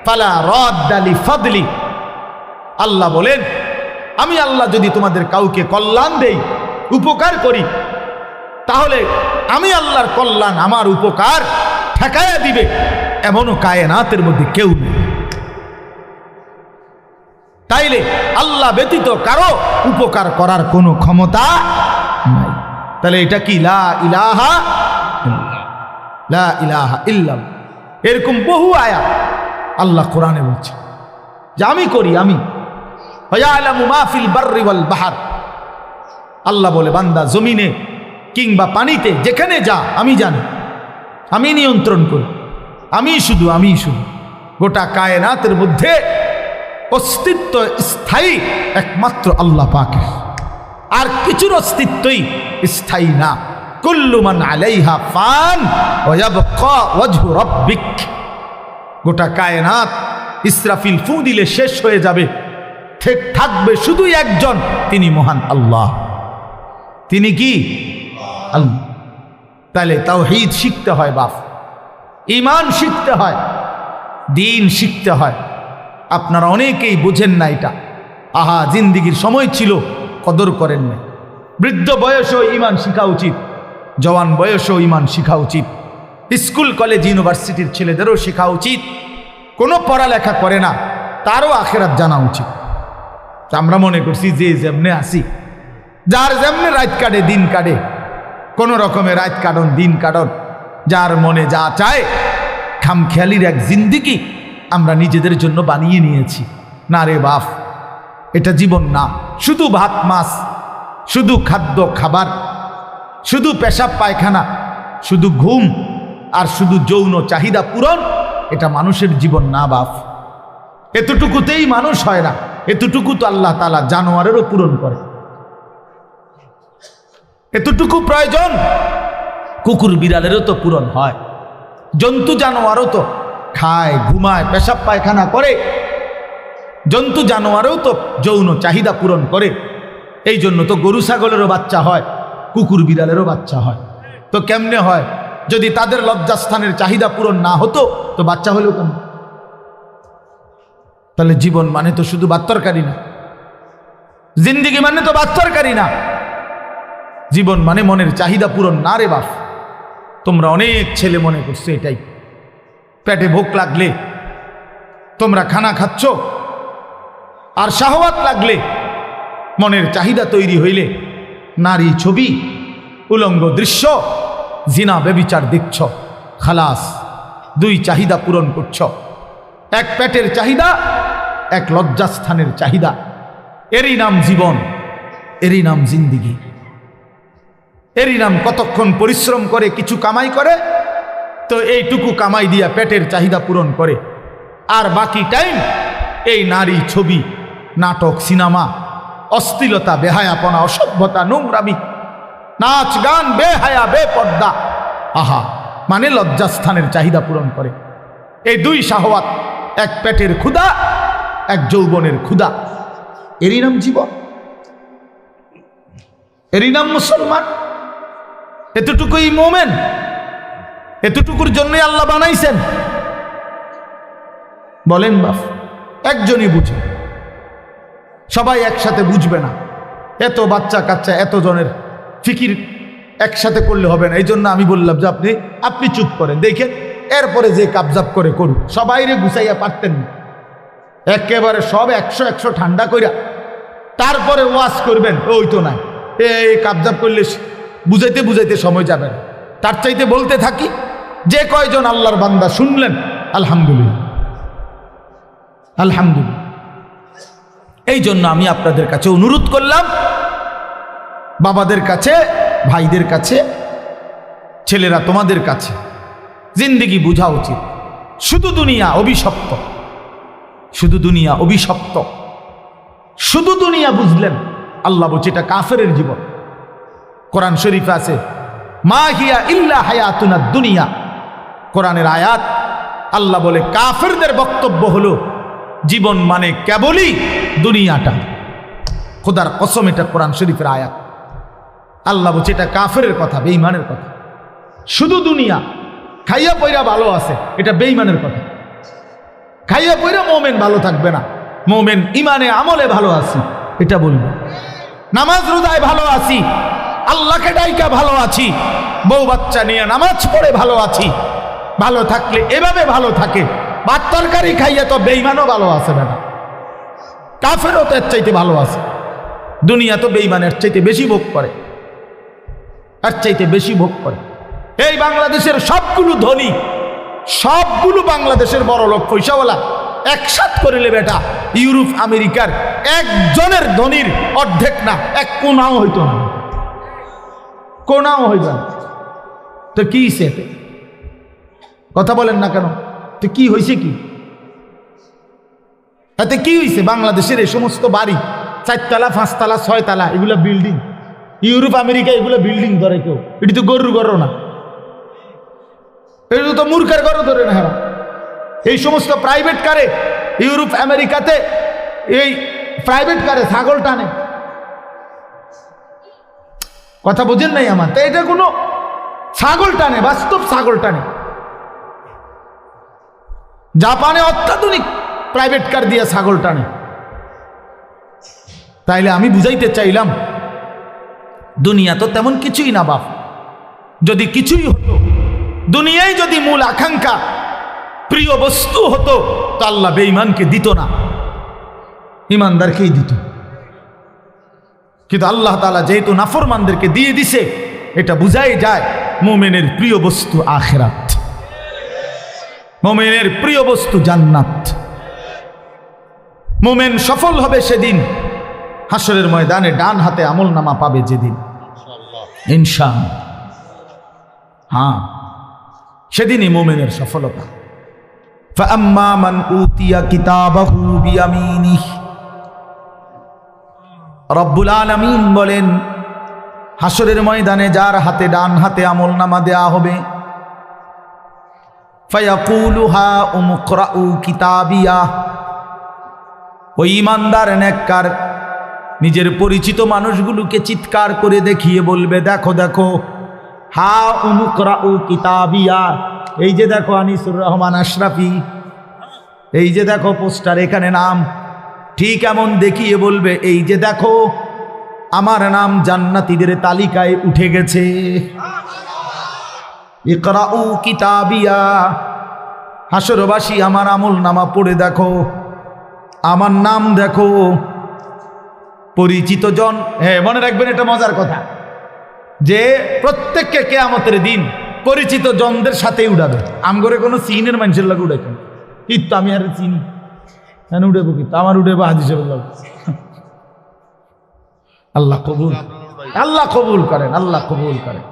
ফালা রাদ্দা লিফাদলি। আল্লাহ বলেন, আমি আল্লাহ যদি তোমাদের কাউকে কল্যাণ দেই, উপকার করি, তাহলে আমি আল্লাহর কল্যাণ, আমার উপকার ঠেকায়া দিবে এমনও কায়নাতের মধ্যে কেউ নেই। তাইলে আল্লাহ ব্যতীত কারো উপকার করার কোনো ক্ষমতা নাই। তাহলে এটা কি? লা ইলাহা ইল্লাল্লাহ। এরকম বহু আয়াত আল্লাহ কোরআনে বলছে যে আমি করি, আমি ইয়ালামু মা ফিল বাররি ওয়াল বাহর। আল্লাহ বলে, বান্দা জমিনে কিংবা পানিতে যেখানে যা আমি জানি, আমি নিয়ন্ত্রণ করি, আমি শুধু গোটা কায়নাতের মধ্যে অস্তিত্ব স্থায়ী একমাত্র আল্লাহ পাকের, আর কিছুর অস্তিত্বই স্থায়ী না। কুল্লু মান আলাইহা ফান ওয়া ইয়াবকা ওয়াজহু রাব্বিক। গোটা কায়নাত ইসরাফিল ফু দিলে শেষ হয়ে যাবে, ঠিক থাকবে শুধু একজন, তিনি মহান আল্লাহ। তিনি কি? আল্লাহ। তাহলে তাওহীদ শিখতে হয় বাপ, ঈমান শিখতে হয়, দ্বীন শিখতে হয়। আপনারা অনেকেই বুঝেন না এটা। জিন্দিগির সময় ছিল কদর করেন না। বৃদ্ধ বয়সেও ঈমান শিখা উচিত, জওয়ান বয়সেও ঈমান শিখা উচিত। স্কুল কলেজ ইউনিভার্সিটির ছেলেদেরও শেখা উচিত। কোনো পড়ালেখা করে না, তারও আখেরাত জানা উচিত। আমরা মনে করছি যে যেমনে আসি, যার যেমনে রাত কাটে দিন কাটে, কোনো রকমে রাত কাটন দিন কাটন, যার মনে যা চায়, খামখেয়ালির এক জিন্দিগি আমরা নিজেদের জন্য বানিয়ে নিয়েছি। না রে বাপ, এটা জীবন না। শুধু ভাত মাছ, শুধু খাদ্য খাবার, শুধু পেশাব পায়খানা, শুধু ঘুম আর শুধু যৌন চাহিদা পূরণ, এটা মানুষের জীবন না বাপ। এতটুকুতেই মানুষ হয় না, এতটুকু তো আল্লাহ তাআলা জানোয়ারেরও পূরণ করে। এতটুকু প্রয়োজন কুকুর বিড়ালেরও তো পূরণ হয়। জন্তু জানোয়ারও তো খায়, ঘুমায়, পেশাব পায়খানা করে। জন্তু জানোয়ারও তো যৌন চাহিদা পূরণ করে। এই জন্য তো গরু ছাগলেরও বাচ্চা হয়, কুকুর বিড়ালেরও বাচ্চা হয়। তো কেমনে হয়? যদি তাদের লজ্জাস্থানের চাহিদা পূরণ না হতো তো বাচ্চা হলেও কেন? তাহলে জীবন মানে তো শুধু বাত্তরকারী না, জিন্দিগি মানে তো বাত্তরকারী না। জীবন মানে মনের চাহিদা পূরণ না রে বাপ। তোমরা অনেক ছেলে মনে করছো এটাই। পেটে ভোক লাগলে তোমরা খানা খাচ্ছ, আর শাহওয়াত লাগলে, মনের চাহিদা তৈরি হইলে নারী ছবি, উলঙ্গ দৃশ্য, জিনা ব্যভিচার দেখছ, খালাস, দুই চাহিদা পূরণ করছ। এক পেটের চাহিদা, এক লজ্জাস্থানের চাহিদা। এরই নাম জীবন, এরই নাম জিন্দিগি, এরই নাম কতক্ষণ পরিশ্রম করে কিছু কামাই করে, তো এইটুকু কামাই দিয়া পেটের চাহিদা পূরণ করে, আর বাকি টাইম এই নারী ছবি, নাটক, সিনেমা, অশ্লীলতা, বেহায়াপনা, অসভ্যতা, নোংরামি, নাচ গান, বেহায়া, বেপর্দা, আহা, মানে লজ্জাস্থানের চাহিদা পূরণ করে। এই দুই শাহওয়াত, এক পেটের ক্ষুধা, এক যৌবনের ক্ষুধা, এরই নাম জীবন, এরই নাম মুসলমান। এতটুকুই মোমেন, এতটুকুর জন্যই আল্লাহ বানাইছেন। বলেন বাপ, একজনই বুঝে, সবাই একসাথে বুঝবে না। এত বাচ্চা কাচ্চা, এত জনের ফিকির একসাথে করলে হবে না। এই জন্য আমি বললাম যে আপনি চুপ করেন, দেখেন, এরপরে যে কাবজাব করে করুক। সবাইরে গুছাইয়া পারতেন না, একেবারে সব 100 ঠান্ডা কইরা তারপরে ওয়াজ করবেন, ওই তো নাই। এই কাবজাব করলে বুঝাইতে বুঝাইতে সময় যাবে না। তার চাইতে বলতে থাকি, যে কয়জন আল্লাহর বান্দা শুনলেন, আলহামদুলিল্লাহ, আলহামদুলিল্লাহ। এই জন্য আমি আপনাদের কাছে অনুরোধ করলাম, বাবাদের কাছে, ভাইদের কাছে, ছেলেরা তোমাদের কাছে, জিন্দিগি বুঝা উচিত। শুধু দুনিয়া অভিশপ্ত, শুধু দুনিয়া অভিশপ্ত, শুধু দুনিয়া বুঝলেন, আল্লাহ বলছে এটা কাফেরের জীবন। কোরআন শরীফে আছে, মা হিয়া ইল্লা হায়াতুনা দুনিয়া। কোরআনের আয়াত, আল্লাহ বলে কাফেরদের বক্তব্য হলো জীবন মানে কেবলই দুনিয়াটা। খোদার কসম, এটা কোরআন শরীফের আয়াত। আল্লাহ বলছে এটা কাফেরের কথা, বেঈমানের কথা। শুধু দুনিয়া, খাইয়া পয়রা ভালো আছে, এটা বেঈমানের কথা। খাইয়া পয়রা মোমেন ভালো থাকবে না, মোমেন ইমানে আমলে ভালো আছি এটা বলবে। নামাজ রোজায় ভালো আছি, আল্লাহকে ডাইকা ভালো আছি, বউ বাচ্চা নিয়ে নামাজ পড়ে ভালো আছি, ভালো থাকলে এভাবে ভালো থাকে। ভাত তরকারি খাইয়া তো বেঈমানও ভালো আছে বেটা, কাফেরও তো এর চাইতে ভালো আছে। দুনিয়া তো বেঈমানের চাইতে বেশি ভোগ করে, এর চাইতে বেশি ভোগ করে। এই বাংলাদেশের সবগুলো ধনী, সবগুলো বাংলাদেশের বড় লোক পয়সাওয়ালা একসাথ করিলে বেটা ইউরোপ আমেরিকার একজনের ধনীর অর্ধেক না, এক কোনাও হইতো না, কোনাও হইত না। তো কি সেতে কথা বলেন না কেন? তো কি হয়েছে? কি তাতে কি হয়েছে? বাংলাদেশের এই সমস্ত বাড়ি 4 তলা 5 তলা 6 তলা এগুলো বিল্ডিং, ইউরোপ আমেরিকা এগুলো বিল্ডিং ধরে কেউ, এটি তো গরুর ঘরও না, এটা তো মূর্খের ঘরও ধরে না। হ্যাঁ, এই সমস্ত প্রাইভেট কারে ইউরোপ আমেরিকাতে, এই প্রাইভেট কারে ছাগল টানে। কথা বোঝেন নাই আমার? তো এটা কোনো ছাগল টানে, বাস্তব ছাগল টানে। জাপানে অত্যাধুনিক প্রাইভেট কার দিয়ে ছাগল টানে। তাইলে আমি বুঝাইতে চাইলাম দুনিয়া তো তেমন কিছুই না বাপ। যদি কিছুই হতো, দুনিয়ায় যদি মূল আকাঙ্ক্ষা প্রিয় বস্তু হতো, তো আল্লাহ বেঈমানকে দিত না, ইমানদারকেই দিত। কিন্তু আল্লাহ তাআলা যেহেতু নাফরমানদেরকে দিয়ে দিছে, এটা বুঝাই যায় মুমিনের প্রিয় বস্তু আখিরাত, মুমিনের প্রিয় বস্তু জান্নাত। মুমিন সফল হবে সেদিন হাসরের ময়দানে ডান হাতে আমলনামা পাবে যেদিন, ইনশাআল্লাহ। হ্যাঁ, সেদিনই মুমিনের সফলতা। ফাআম্মা মান উতিয়া কিতাবাহু বিয়ামিনিহি, রব্বুল আলামিন বলেন হাসরের ময়দানে যার হাতে ডান হাতে আমলনামা দেয়া হবে, ফায়াকুলু হা উমকরাউ কিতাবিয়া, ওই ইমানদার নেককার নিজের পরিচিত মানুষগুলোকে চিৎকার করে দেখিয়ে বলবে, দেখো দেখো, হা উমকরাউ কিতাবিয়া, এই যে দেখো আনিসুর রহমান আশরাফি, এই যে দেখো পোস্টার, এখানে নাম। ঠিক এমন দেখিয়ে বলবে, এই যে দেখো আমার নাম জান্নাতীদের তালিকায় উঠে গেছে। ইকরাউ কিতাবিয়া, হাসরবাসী আমার আমলনামা পড়ে দেখো, আমার নাম দেখো। পরিচিত জন, হ্যাঁ মনে রাখবেন এটা মজার কথা, যে প্রত্যেককে কিয়ামতের দিন পরিচিত জনদের সাথে উঠাবে। আমগরে কোনো সিনের মানুষের লাগে উঠাইতে, কিন্তু আমি আর চিনি কেন উঠেবো, কিন্তু আমার উঠেবো হাদিসে বললাম। আল্লাহ কবুল, আল্লাহ কবুল করেন, আল্লাহ কবুল করেন।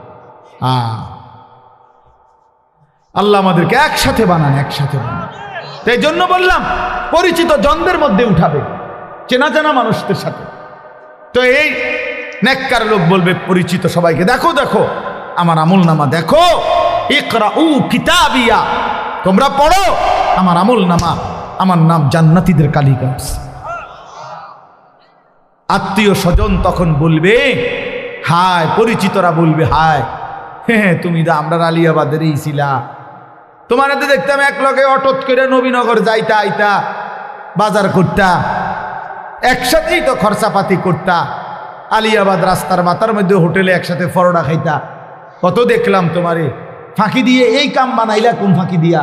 আল্লাহ আমাদেরকে একসাথে বানান, একসাথে বানান। এই জন্য বললাম পরিচিত জনদের মধ্যে উঠাবে, চেনা জানা মানুষদের সাথে। তো এই নেককার লোক বলবে পরিচিত সবাইকে, দেখো দেখো আমার আমলনামা দেখো, ইকরাউ কিতাবিয়া, তোমরা পড়ো আমার আমলনামা, আমার নাম জান্নাতীদের তালিকায়। আত্মীয় স্বজন তখন বলবে হায়, পরিচিতরা বলবে হায়, হ্যাঁ তুমি তো আমরা আলিয়াবাদেরই ছিলা, তোমার হাতে দেখতাম এক লগে অটোত করে নবীনগর যাইতা আইতা, বাজার করতা, একসাথেই তো খরচাপাতি করতা, আলিয়াবাদ রাস্তার মাথার মধ্যে হোটেলে একসাথে পরোটা খাইতা, কত দেখলাম তোমারে, ফাঁকি দিয়ে এই কাম বানাইলা, কোন ফাঁকি দিয়া?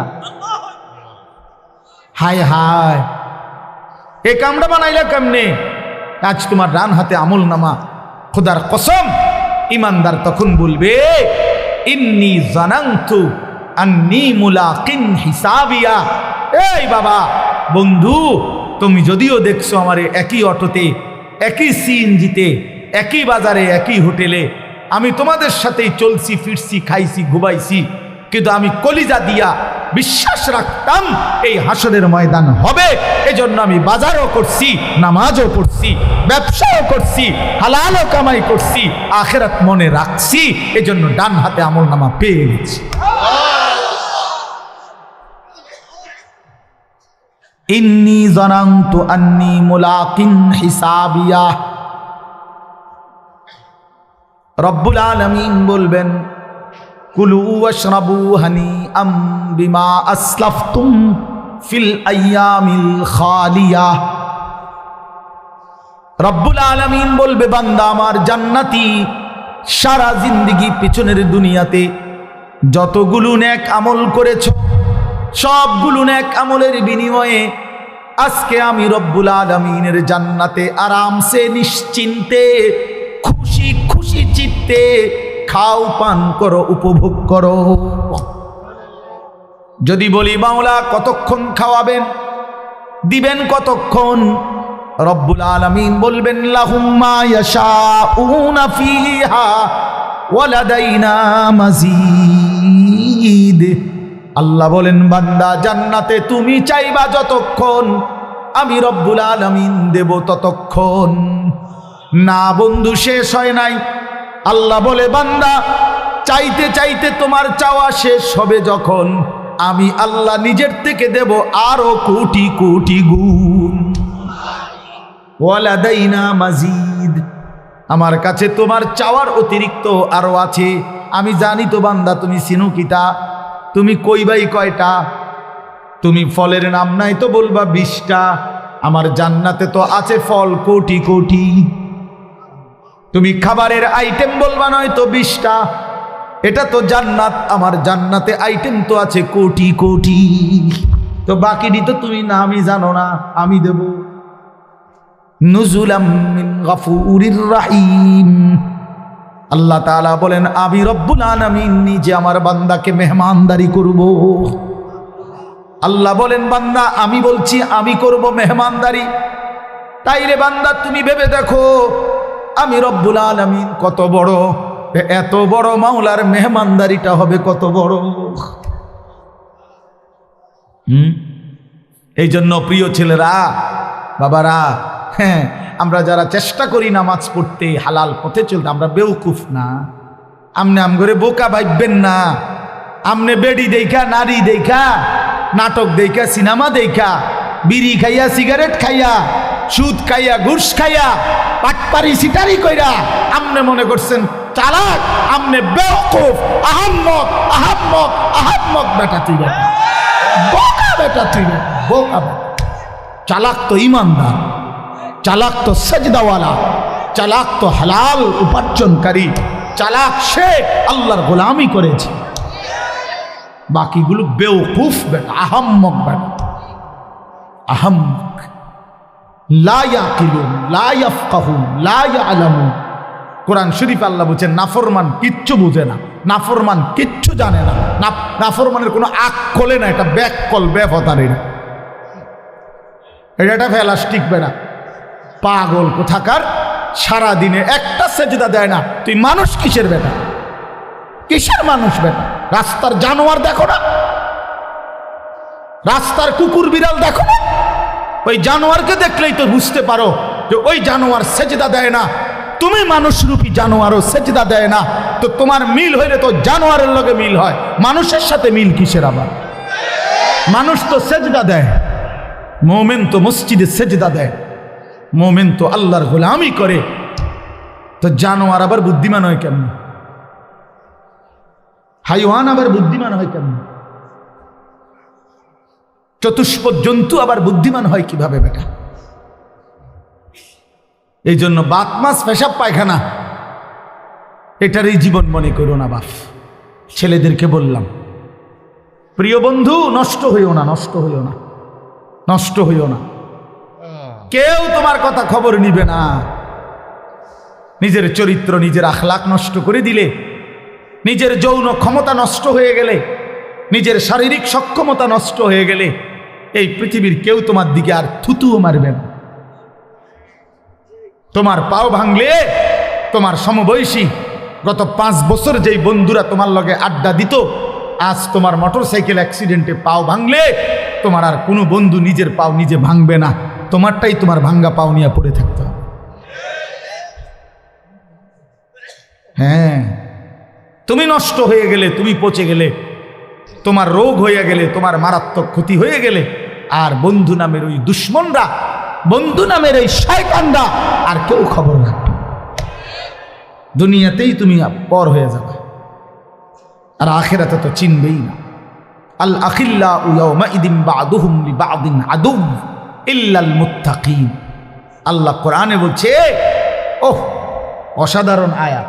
হায় হায়, এই কামটা বানাইলা কেমনে? আজ তোমার ডান হাতে আমলনামা, খোদার কসম। ইমানদার তখন বলবে, ইন্নী জানান্তু আন্নী মুলাকিন হিসাবিয়া। এই বাবা, বন্ধু, তুমি যদিও দেখছো আমারে একই অটোতে, একই সিএনজিতে, একই বাজারে, একই হোটেলে, আমি তোমাদের সাথেই চলছি ফিরছি, খাইছি ঘুমাইছি, কিন্তু আমি কলিজা দিয়া বিশ্বাস রাখতাম এই হাসরের ময়দান হবে। এজন্য আমি বাজারও করছি, নামাজও পড়ছি, ব্যবসাও করছি, হালালও কামাই করছি, আখিরাত মনে রাখছি, এজন্য ডান হাতে আমলনামা পেয়ে গেছি। ইন্নী জানান্তু আন্নী মুলাকিন হিসাবিয়া। রব্বুল আলামিন বলবেন, কুলু ওয়াশরাবু হানিআম বিমা আসলাফতুম ফিল আইয়ামিল খালিয়া। রব্বুল আলামিন বলবে, বান্দা আমার জান্নাতি, সারা জিন্দেগি পিছনের দুনিয়াতে যতগুলো নেক আমল করেছো, সবগুলো নেক আমলের বিনিময়ে আজকে আমি রব্বুল আলামিনের জান্নাতে আরামসে নিশ্চিন্তে খুশি খুশি চিত্তে খাও, পান করো, উপভোগ করো। যদি বলি মাওলা কতক্ষণ খাওয়াবেন, দিবেন কতক্ষণ? রব্বুল আলামিন বলবেন, লাহুম মা ইয়াশাউনা ফিহা ওয়া লাদাইনা মাজিদ। আল্লাহ বলেন, বান্দা জান্নাতে তুমি চাইবা যতক্ষণ, আমি রব্বুল আলামিন দেব ততক্ষণ। না বন্ধু, শেষ হয় নাই। আল্লাহ বলে, বান্দা চাইতে চাইতে তোমার চাওয়া শেষ হবে যখন, আমি আল্লাহ নিজের থেকে দেব আরো কোটি কোটি গুণ। ওয়ালাদাইনা মাজিদ, আমার কাছে তোমার চাওয়ার অতিরিক্ত আরো আছে। আমি জানি তো বান্দা তুমি চিনো কিতা, তুমি কইবাই কয়টা, তুমি ফলের নাম নাই তো বলবা 20টা, আমার জান্নাতে তো আছে ফল কোটি কোটি। তুমি খাবারের আইটেম বলবা নয়তো 20টা, এটা তো জান্নাত, আমার জান্নাতে আইটেম তো আছে কোটি কোটি। তো বাকিটি তো তুমি নামই জানো না, আমি দেব। নুজুলাম মিন গফুরির রহিম। আল্লাহ তাআলা বলেন আমি রব্বুল আলামিন নিজে আমার বান্দাকে মেহমানদারি করব। আল্লাহ বলেন বান্দা আমি বলছি আমি করব মেহমানদারি। তাইলে বান্দা তুমি ভেবে দেখো আমি রব্বুল আলামিন কত বড়, এত বড় মাওলার মেহমানদারিটা হবে কত বড়। এই জন্য প্রিয় ছেলেরা, বাবারা, হ্যাঁ, আমরা যারা চেষ্টা করি নামাজ পড়তে, হালাল পথে চলতে, আমরা বেউকুফ না। আমনে আম করে বোকা ভাববেন না। আমনে বেডি দেখা, নারী দেখা, নাটক দেখা, সিনেমা দেখা, বিড়ি খাইয়া, সিগারেট খাইয়া, সুদ খাইয়া, ঘুষ খাইয়া, পাটপারি সিটারি কইরা আমনে মনে করছেন চালাক। আমনে বেউকুফ, আহাম্মক আহাম্মক আহাম্মক বেটা তুই, বেটা বোকা, বেটা তুই বোকা। চালাক তো ইমানদার, চালাক তো সেজদাওয়ালা, চালাক তো হালাল উপার্জনকারী, চালাক সে আল্লাহর গোলামি করেছে। বাকিগুলো বেওকুফ বেটা, আহাম্মক বেটা, আহাম্মক। লা ইয়াকিলুন, লা ইয়াফকাহুন, লা ইয়ালামুন। কোরআন শরীফ আল্লাহ বলছেন নাফরমান কিচ্ছু বুঝে না, নাফরমান কিচ্ছু জানে না, নাফরমানের কোনো আকলে না, এটা ব্যাককল, বেফতারি না, এটা ফেলাস্টিক বেড়া, পাগল কোথাকার। সারা দিনে একটা সেজদা দেয় না, তুই মানুষ কিসের বেটা, কিসের মানুষ বেটা? রাস্তার জানোয়ার দেখো না, রাস্তার কুকুর বিড়াল দেখো না, ওই জানোয়ারকে দেখলেই তো বুঝতে পারো যে ওই জানোয়ার সেজদা দেয় না। তুমি মানুষরূপী জানোয়ারও সেজদা দেয় না, তো তোমার মিল হইলে তো জানোয়ারের লগে মিল হয়, মানুষের সাথে মিল কিসের? আবার মানুষ তো সেজদা দেয়, মোমেন তো মসজিদে সেজদা দেয়, মোমেন তো আল্লাহর গোলামি করে, তো জানোয়ার আবার বুদ্ধিমান হয় কেমন? হাইওয়ান আবার বুদ্ধিমান হয় কেমন? চতুষ্পদ জন্তু আবার বুদ্ধিমান হয় কিভাবে বেটা? এই জন্য বাত মাছ পেশাব পায়খানা এটারই জীবন মনে করো না বাপ। ছেলেদেরকে বললাম, প্রিয় বন্ধু, নষ্ট হইও না, নষ্ট হইও না, নষ্ট হইও না। কেউ তোমার কথা খবর নিবে না। নিজের চরিত্র, নিজের আখলাক নষ্ট করে দিলে, নিজের যৌন ক্ষমতা নষ্ট হয়ে গেলে, নিজের শারীরিক সক্ষমতা নষ্ট হয়ে গেলে, এই পৃথিবীর কেউ তোমার দিকে আর থুতুও মারবে না। তোমার পাও ভাঙলে তোমার সমবয়সী গত 5 বছর যেই বন্ধুরা তোমার লগে আড্ডা দিত, আজ তোমার মোটরসাইকেল অ্যাক্সিডেন্টে পাও ভাঙলে তোমার আর কোনো বন্ধু নিজের পাও নিজে ভাঙবে না, তোমারটাই তোমার ভাঙ্গা পাও নিয়ে পড়ে থাকতে হবে। হ্যাঁ, তুমি নষ্ট হয়ে গেলে, তুমি পচে গেলে, তোমার রোগ হয়ে গেলে, তোমার মারাত্মক ক্ষতি হয়ে গেলে, আর বন্ধু নামের ওই দুশ্মনরা, বন্ধু নামের এই শয়তানরা আর কেউ খবর রাখবে, দুনিয়াতেই তুমি পর হয়ে যাবে, আর আখিরাতে তো চিনবেই না। আল আখিল্লাউ ইয়াওমাইদিন বা'দুহুম লিবা'দিন আদুউ ইল্লাল মুত্তাকিন। আল্লাহ কোরআনে বলছে, ওহ অসাধারণ আয়াত।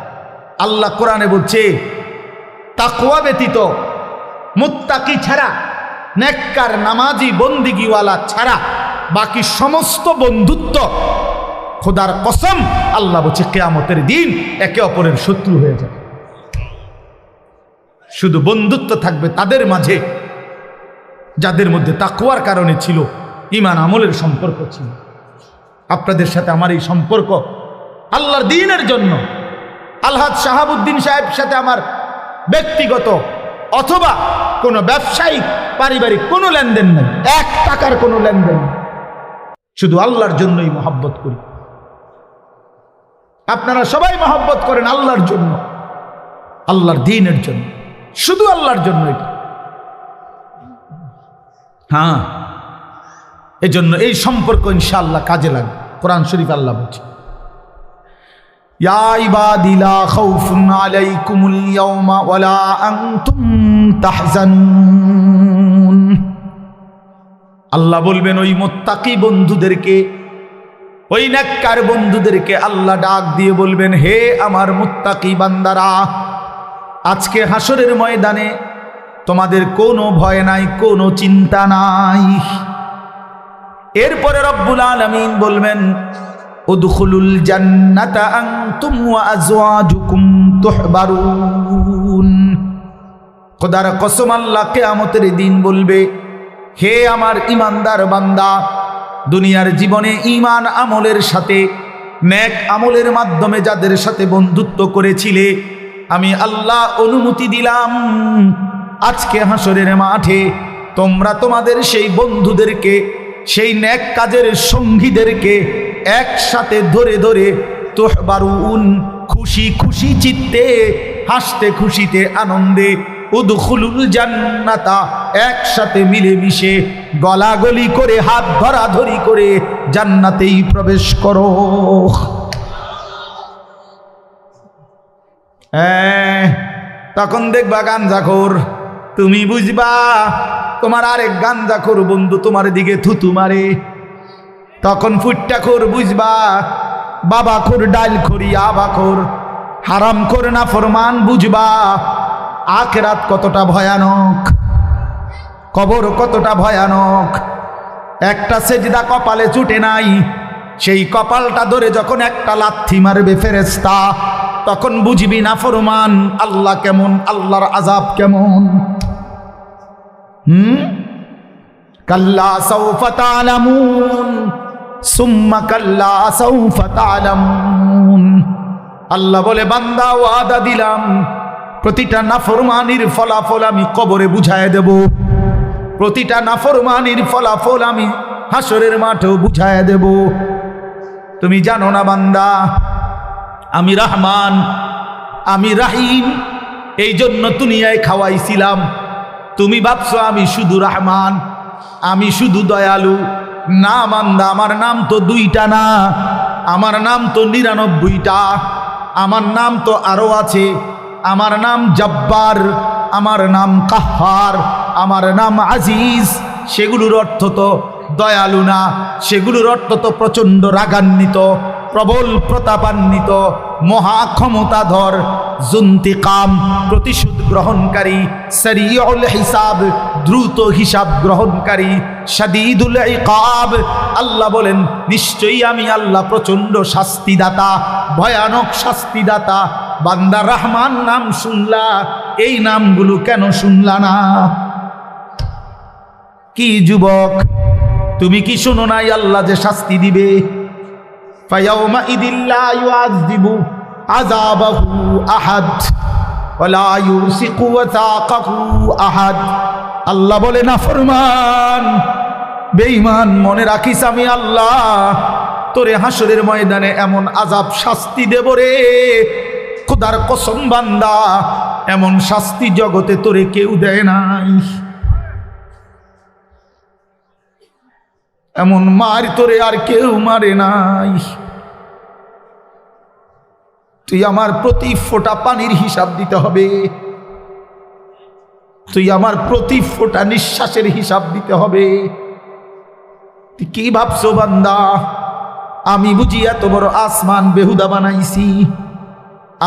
আল্লাহ কোরআনে বলছে তাকওয়া ব্যতীত, মুত্তাকি ছাড়া, নেককার নামাজি বন্দিগিওয়ালা ছাড়া বাকি সমস্ত বন্ধুত্ব, খোদার কসম আল্লাহ বলছে কিয়ামতের দিন একে অপরের শত্রু হয়ে যাবে। শুধু বন্ধুত্ব থাকবে তাদের মাঝে যাদের মধ্যে তাকওয়ার কারণে ছিল, ঈমান আমলের সম্পর্ক ছিল। আপনাদের সাথে আমার এই সম্পর্ক আল্লাহর দ্বীনের জন্য। আলহাজ শাহাবুদ্দিন সাহেবের সাথে আমার ব্যক্তিগত অথবা কোনো ব্যবসায়িক পারিবারিক কোনো লেনদেন নেই, 1 টাকার কোনো লেনদেন নেই, শুধু আল্লাহর জন্যই মহব্বত করি। আপনারা সবাই মহব্বত করেন আল্লাহর জন্য, আল্লাহর দ্বীনের জন্য, শুধু আল্লাহর জন্য। এটা হ্যাঁ, এজন্য এই সম্পর্ক ইনশাআল্লাহ কাজে লাগবে। কোরআন শরীফ আল্লাহ বলছে, ইয়া ইবাদি লা খাউফুন আলাইকুমুল ইয়াওমা ওয়ালা আনতুম তাহজানুন। আল্লাহ বলবেন ওই মুত্তাকি বন্ধুদেরকে, ওই নেককার বন্ধুদেরকে আল্লাহ ডাক দিয়ে বলবেন, হে আমার মুত্তাকি বান্দারা, আজকে হাসরের ময়দানে তোমাদের কোনো ভয় নাই, কোনো চিন্তা নাই। এরপরে রব্বুল আলামিন বলবেন, উদখুলুল জান্নাতা আনতুম ওয়া আজওয়াজুকুম তুহবারুন। খোদার কসম, আল্লাহ কিয়ামতের দিন বলবে, হে আমার ঈমানদার বান্দা, দুনিয়ার জীবনে ঈমান আমলের সাথে, নেক আমলের মাধ্যমে যাদের সাথে বন্ধুত্ব করেছিলে, আমি আল্লাহ অনুমতি দিলাম আজকে হাসরের মাঠে তোমরা তোমাদের সেই বন্ধুদেরকে, সেই নেক কাজের সঙ্গীদেরকে একসাথে ধরে ধরে তুহবারুন, খুশি খুশি চিত্তে, হাসতে খুশিতে আনন্দে, উদখুলুল জান্নাতা, একসাথে মিলেমিশে গলাগলি করে হাত ধরাধরি করে জান্নাতেই প্রবেশ করো। তখন দেখবা গাঞ্জাখোর, তুমি বুঝবা তোমার আরেক গাঞ্জাখোর বন্ধু তোমার দিকে থুতু মারে। তখন ফুট্টাখোর বুঝবা বাবাখোর, ডাইলখোর, ইয়াবাখোর, হারামখোর, নাফরমান বুঝবা আখিরাত কতটা ভয়ানক, কবর কতটা ভয়ানক। একটা সেজদা কপালে ছুটে নাই, সেই কপালটা ধরে যখন একটা লাথি মারবে ফেরেশতা, তখন বুঝবি নাফরমান আল্লাহ কেমন, আল্লাহর আযাব কেমন। কাল্লা সাউফা তা'লামুন সুম্মা কাল্লা সাউফা তা'লামুন। আল্লাহ বলে, বান্দা ওয়াদা দিলাম প্রতিটা নাফরমানির ফলাফল আমি কবরে বুঝায় দেব, প্রতিটা নাফরমানির ফলাফল আমি হাসরের মাঠেও বুঝায় দেব। তুমি জানো না বান্দা, আমি রহমান, আমি রাহিম, এই জন্য দুনিয়ায় খাওয়াইছিলাম। তুমি ভাবছো আমি শুধু রহমান, আমি শুধু দয়ালু। না বান্দা, আমার নাম তো দুইটা না, আমার নাম তো 99টা, আমার নাম তো আরো আছে। আমার নাম জব্বার, আমার নাম কাহ্হার, আমার নাম আজিজ। সেগুলোর অর্থ তো দয়ালু না, সেগুলোর অর্থ তো প্রচণ্ড রাগান্বিত, প্রবল প্রতাপান্বিত, মহা ক্ষমতাধর, জুন্তিকাম, প্রতিশোধ গ্রহণকারী, সারিউল হিসাব, দ্রুত হিসাব গ্রহণকারী, শাদীদুল ইকাব। আল্লাহ বলেন, নিশ্চয়ই আমি আল্লাহ প্রচণ্ড শাস্তিদাতা, ভয়ানক শাস্তিদাতা। বান্দা রহমান নাম শুনলা, এই নামগুলো কেন শুনলা না? কি যুবক, তুমি কি শোনো নাই আল্লাহ যে শাস্তি দিবে? ফায়াউমা ইদিল্লা ইউআযিবু আযাবাহু আহাদ ওয়ালা ইউসিকু ওয়াসাকাহু আহাদ। আল্লাহ বলে, নাফরমান, বেঈমান, মনে রাখিস আমি আল্লাহ তোরে হাসরের ময়দানে এমন আযাব শাস্তি দেব রে, খোদার কসম বান্দা, এমন শাস্তি জগতে তোরে কেউ দেয় নাই, এমন মার তোরে আর কেউ মারে নাই। তুই আমার প্রতি ফোঁটা পানির হিসাব দিতে হবে, তুই আমার প্রতি ফোঁটা নিঃশ্বাসের হিসাব দিতে হবে। তুই কি ভাবছো বান্দা, আমি বুঝি এত বড় আসমান বেহুদা বানাইছি?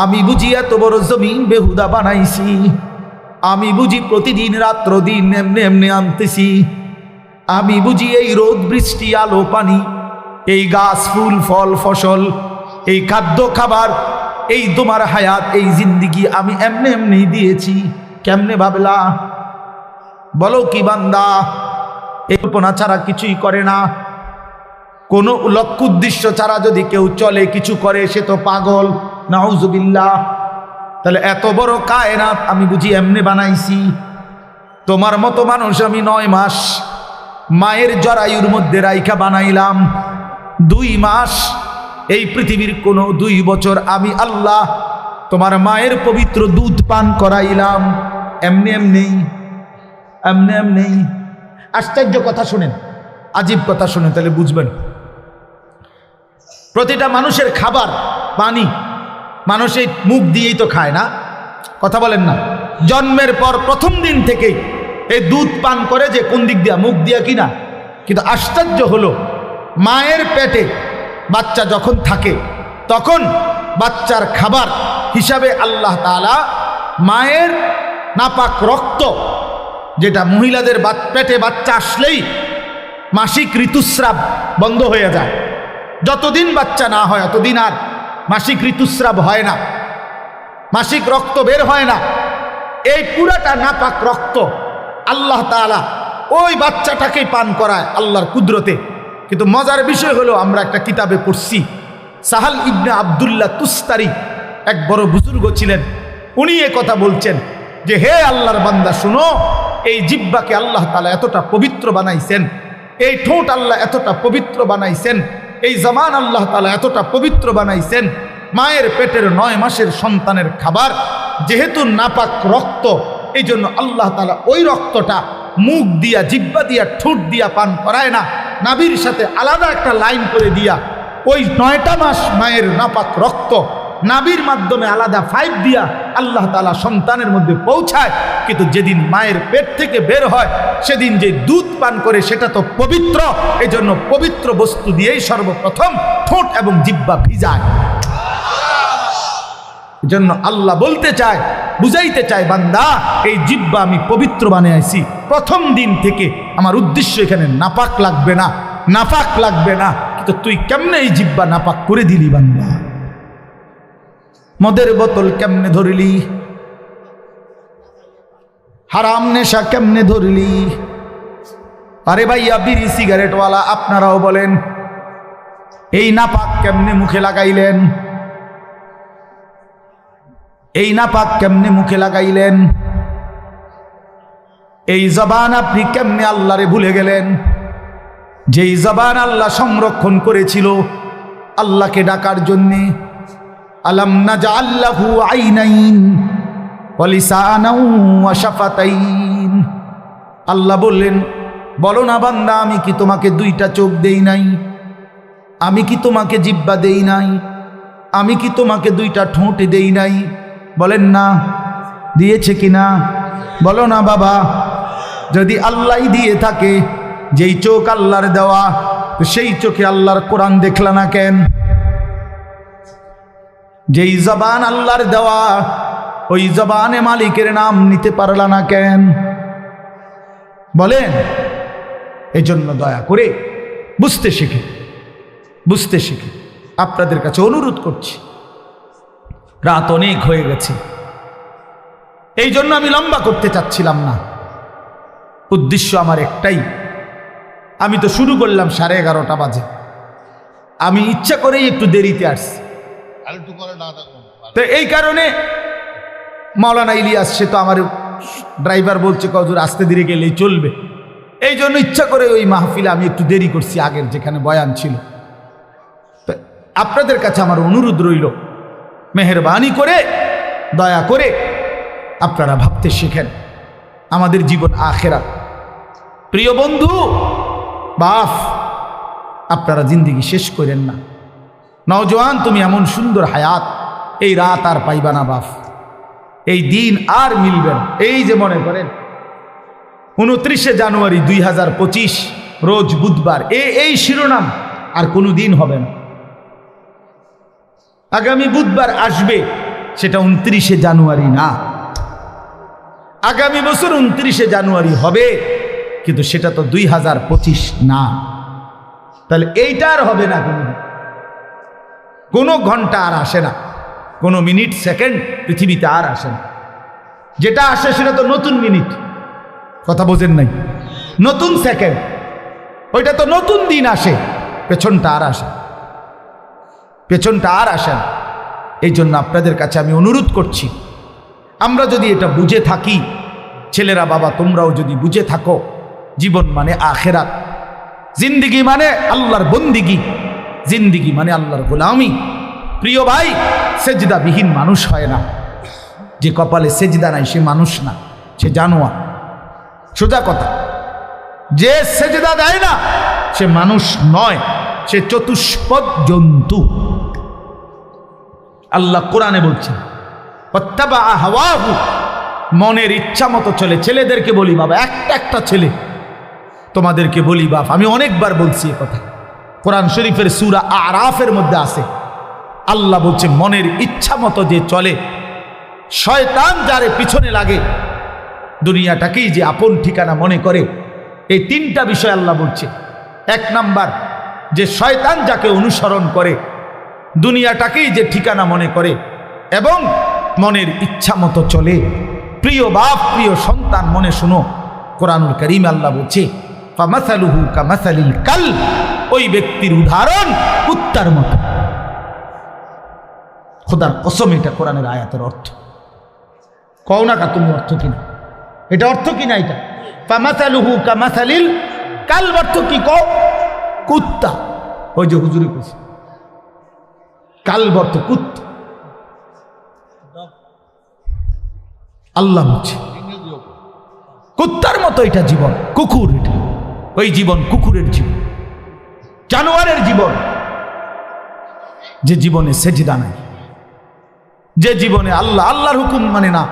আমি বুঝি এত বড় জমিন বেহুদা বানাইছি? আমি বুঝি প্রতিদিন রাত্র দিন এমনি এমনি আনতেছি? আমি বুঝি এই রোদ বৃষ্টি আলো পানি, এই গাছ ফুল ফল ফসল, এই খাদ্য খাবার, এই তোমার হায়াত, এই জিন্দিগি আমি এমনি এমনি দিয়েছি? কেমনে ভাবলা? বলো কি বান্দা? এই কল্পনা ছাড়া কিছুই করে না। কোনো লক্ষ্য উদ্দেশ্য ছাড়া যদি কেউ চলে, কিছু করে, সে তো পাগল। নাউজুবিল্লাহ। তাহলে এত বড় কায়নাত আমি বুঝি এমনি বানাইছি? তোমার মতো মানুষ আমি 9 মাস মায়ের জরায়ুর মধ্যে রাইখা বানাইলাম। 2 মাস, এই পৃথিবীর কোনো 2 বছর আমি আল্লাহ তোমার মায়ের পবিত্র দুধ পান করাইলাম। এমনি এমনি, এমনি এমনি। আশ্চর্য কথা শুনেন, আজীব কথা শুনেন, তাহলে বুঝবেন। প্রতিটা মানুষের খাবার পানি মানুষ এই মুখ দিয়েই তো খায় না? কথা বলেন না? জন্মের পর প্রথম দিন থেকেই এই দুধ পান করে যে কোন দিক দিয়া? মুখ দিয়া, কি না? কিন্তু আশ্চর্য হলো, মায়ের পেটে বাচ্চা যখন থাকে তখন বাচ্চার খাবার হিসাবে আল্লাহ তাআলা মায়ের নাপাক রক্ত, যেটা মহিলাদের পেটে বাচ্চা আসলেই মাসিক ঋতুস্রাব বন্ধ হয়ে যায়, যতদিন বাচ্চা না হয় ততদিন আর মাসিক ঋতুস্রাব হয় না, মাসিক রক্ত বের হয় না। এই পুরাটা নাপাক রক্ত আল্লাহ তাআলা ওই বাচ্চাটাকেই পান করায় আল্লাহর কুদরতে। কিন্তু মজার বিষয় হলো, আমরা একটা কিতাবে পড়ছি, সাহাল ইবনে আব্দুল্লাহ তুস্তারি এক বড় বুজুর্গ ছিলেন, উনি এ কথা বলছেন যে হে আল্লাহর বান্দা শুনো, এই জিহ্বাকে আল্লাহ তাআলা এতটা পবিত্র বানাইছেন, এই ঠোঁট আল্লাহ এতটা পবিত্র বানাইছেন, এই জবান আল্লাহ তাআলা এতটা পবিত্র বানাইছেন। মায়ের পেটের 9 মাসের সন্তানের খাবার যেহেতু নাপাক রক্ত, এই জন্য আল্লাহ তাআলা ওই রক্তটা মুখ দিয়া, জিহ্বা দিয়া, ঠোঁট দিয়া পান করায় না, নাভির সাথে আলাদা একটা লাইন করে দিয়া ওই 9টা মাস মায়ের নাপাক রক্ত নাভির মাধ্যমে আলাদা পাইপ দিয়া আল্লাহ তাআলা সন্তানের মধ্যে পৌঁছায়। কিন্তু যেদিন মায়ের পেট থেকে বের হয় সেদিন যে দুধ পান করে সেটা তো পবিত্র, এই জন্য পবিত্র বস্তু দিয়েই সর্বপ্রথম ঠোঁট এবং জিহ্বা ভিজায়। জন্য আল্লাহ বলতে চায়, বুঝাইতে চায়, বান্দা এই জিহ্বা আমি পবিত্র বানিয়েছি প্রথম দিন থেকে, আমার উদ্দেশ্য এখানে নাপাক লাগবে না, নাপাক লাগবে না। কিন্তু তুই কেমনে এই জিহ্বা নাপাক করে দিলি বান্দা? মদের বোতল কেমনে ধরলি, হারাম নেশা কেমনে ধরলি? আরে ভাইয়া বিড়ি সিগারেটওয়ালা আপনারাও বলেন, এই নাপাক কেমনে মুখে লাগাইলেন? এই নাপাক কেমনে মুখে লাগাইলেন? এই জবান আপনি কেমনে আল্লাহরে ভুলে গেলেন? যেই জবান আল্লাহ সংরক্ষণ করেছিল আল্লাহকে ডাকার জন্যে। আলাম নাজআল লাহু আইনাইন ওয়া লিসানাও ওয়া শাফাতাইন। আল্লাহ বললেন, বলো না বান্দা, আমি কি তোমাকে 2টা চোখ দেই নাই? আমি কি তোমাকে জিহ্বা দেই নাই? আমি কি তোমাকে 2টা ঠোঁট দেই নাই? বলেন না, দিয়েছে কিনা? বলো না বাবা। যদি আল্লাহ দিয়ে থাকে, যেই চোখ আল্লাহর দেওয়া, তো সেই চোখে আল্লাহর কোরআন দেখলা না কেন? যেই জবান আল্লাহর দেওয়া, ওই জবানে মালিকের নাম নিতে পারলা না কেন? বলেন। এই জন্য দয়া করে বুঝতে শিখে, বুঝতে শিখে আপনাদের কাছে অনুরোধ করছি। রাত অনেক হয়ে গেছে, এই জন্য আমি লম্বা করতে চাচ্ছিলাম না। উদ্দেশ্য আমার একটাই, আমি তো শুরু করলাম 11:30 বাজে, আমি ইচ্ছা করেই একটু দেরিতে আসছি। তো এই কারণে মাওলানা ইলিয়াস, সে তো আমার ড্রাইভার, বলছে হুজুর আস্তে ধীরে গেলেই চলবে, এই জন্য ইচ্ছা করে ওই মাহফিলে আমি একটু দেরি করছি, আগের যেখানে বয়ান ছিল। তো আপনাদের কাছে আমার অনুরোধ রইল, মেহেরবানি করে, দয়া করে আপনারা ভাবতে শেখেন, আমাদের জীবন আখেরাত। প্রিয় বন্ধু, বাপ, আপনারা জিন্দেগি শেষ করেন না। নওজোয়ান, তুমি এমন সুন্দর হায়াত, এই রাত আর পাইবা না বাপ, এই দিন আর মিলবে না। এই যে মনে করেন 29শে জানুয়ারি 2025 রোজ বুধবার, এই শিরোনাম আর কোনো দিন হবে না। আগামী বুধবার আসবে, সেটা 29শে জানুয়ারি না। আগামী বছর 29শে জানুয়ারি হবে, কিন্তু সেটা তো 2025 না। তাহলে এইটা আর হবে না, কোনো ঘন্টা আর আসে না, কোনো মিনিট সেকেন্ড পৃথিবীতে আর আসে না। যেটা আসে সেটা তো নতুন মিনিট, কথা বোঝেন নাই? নতুন সেকেন্ড, ওইটা তো নতুন দিন আসে, পেছনটা আর আসে, পেছনটা আর আসে না। এই জন্য আপনাদের কাছে আমি অনুরোধ করছি, আমরা যদি এটা বুঝে থাকি, ছেলেরা বাবা তোমরাও যদি বুঝে থাকো, জীবন মানে আখেরাত, জিন্দিগি মানে আল্লাহর বন্দিগি, জিন্দিগি মানে আল্লাহর গোলামি। প্রিয় ভাই, সেজদাবিহীন মানুষ হয় না। যে কপালে সেজদা নাই সে মানুষ না, সে জানোয়ার। সোজা কথা, যে সেজদা দেয় না সে মানুষ নয়, সে চতুষ্পদ জন্তু। আল্লাহ কোরআনে বলছেন, ওয়াত্তাবা হাওয়াহু, মনের ইচ্ছা মতো চলে। ছেলেদেরকে বলি বাবা, একটা ছেলে তোমাদেরকে বলি বাপ, আমি অনেকবার বলছি এ কথা, কোরআন শরীফের সূরা আরাফের মধ্যে আছে, আল্লাহ বলছে মনের ইচ্ছা মতো যে চলে, শয়তান যারে পিছনে লাগে, দুনিয়াটাকেই যে আপন ঠিকানা মনে করে, এই তিনটা বিষয় আল্লাহ বলছে। এক নাম্বার, যে শয়তান যাকে অনুসরণ করে, দুনিয়াটাকেই যে ঠিকানা মনে করে এবং মনের ইচ্ছা মতো চলে। প্রিয় বাপ, প্রিয় সন্তান, মনে শুনো, কোরআনুল কারীম আল্লাহ বলছে ফামাসালুহু কামাসালিল কালব, ওই ব্যক্তির উদাহরণ কুত্তার মতো। খোদার কসম, এটা কোরআনের আয়াতের অর্থ। কও না কা তুমি অর্থ কিনা, এটা অর্থ কিনা, এটা ফামাসালুহু কামাসালিল কালব অর্থ কি কও? কুত্তা। ওই যে হুজুরি কইছে কালব অর্থ কুত্তা। আল্লাহ বলছে কুত্তার মতো এটা জীবন, কুকুর, এটা ওই জীবন কুকুরের জীবন, জানোয়ারের জীবন, যে জীবনে সেজদা নাই, যে জীবনে আল্লাহর হুকুম মানে না।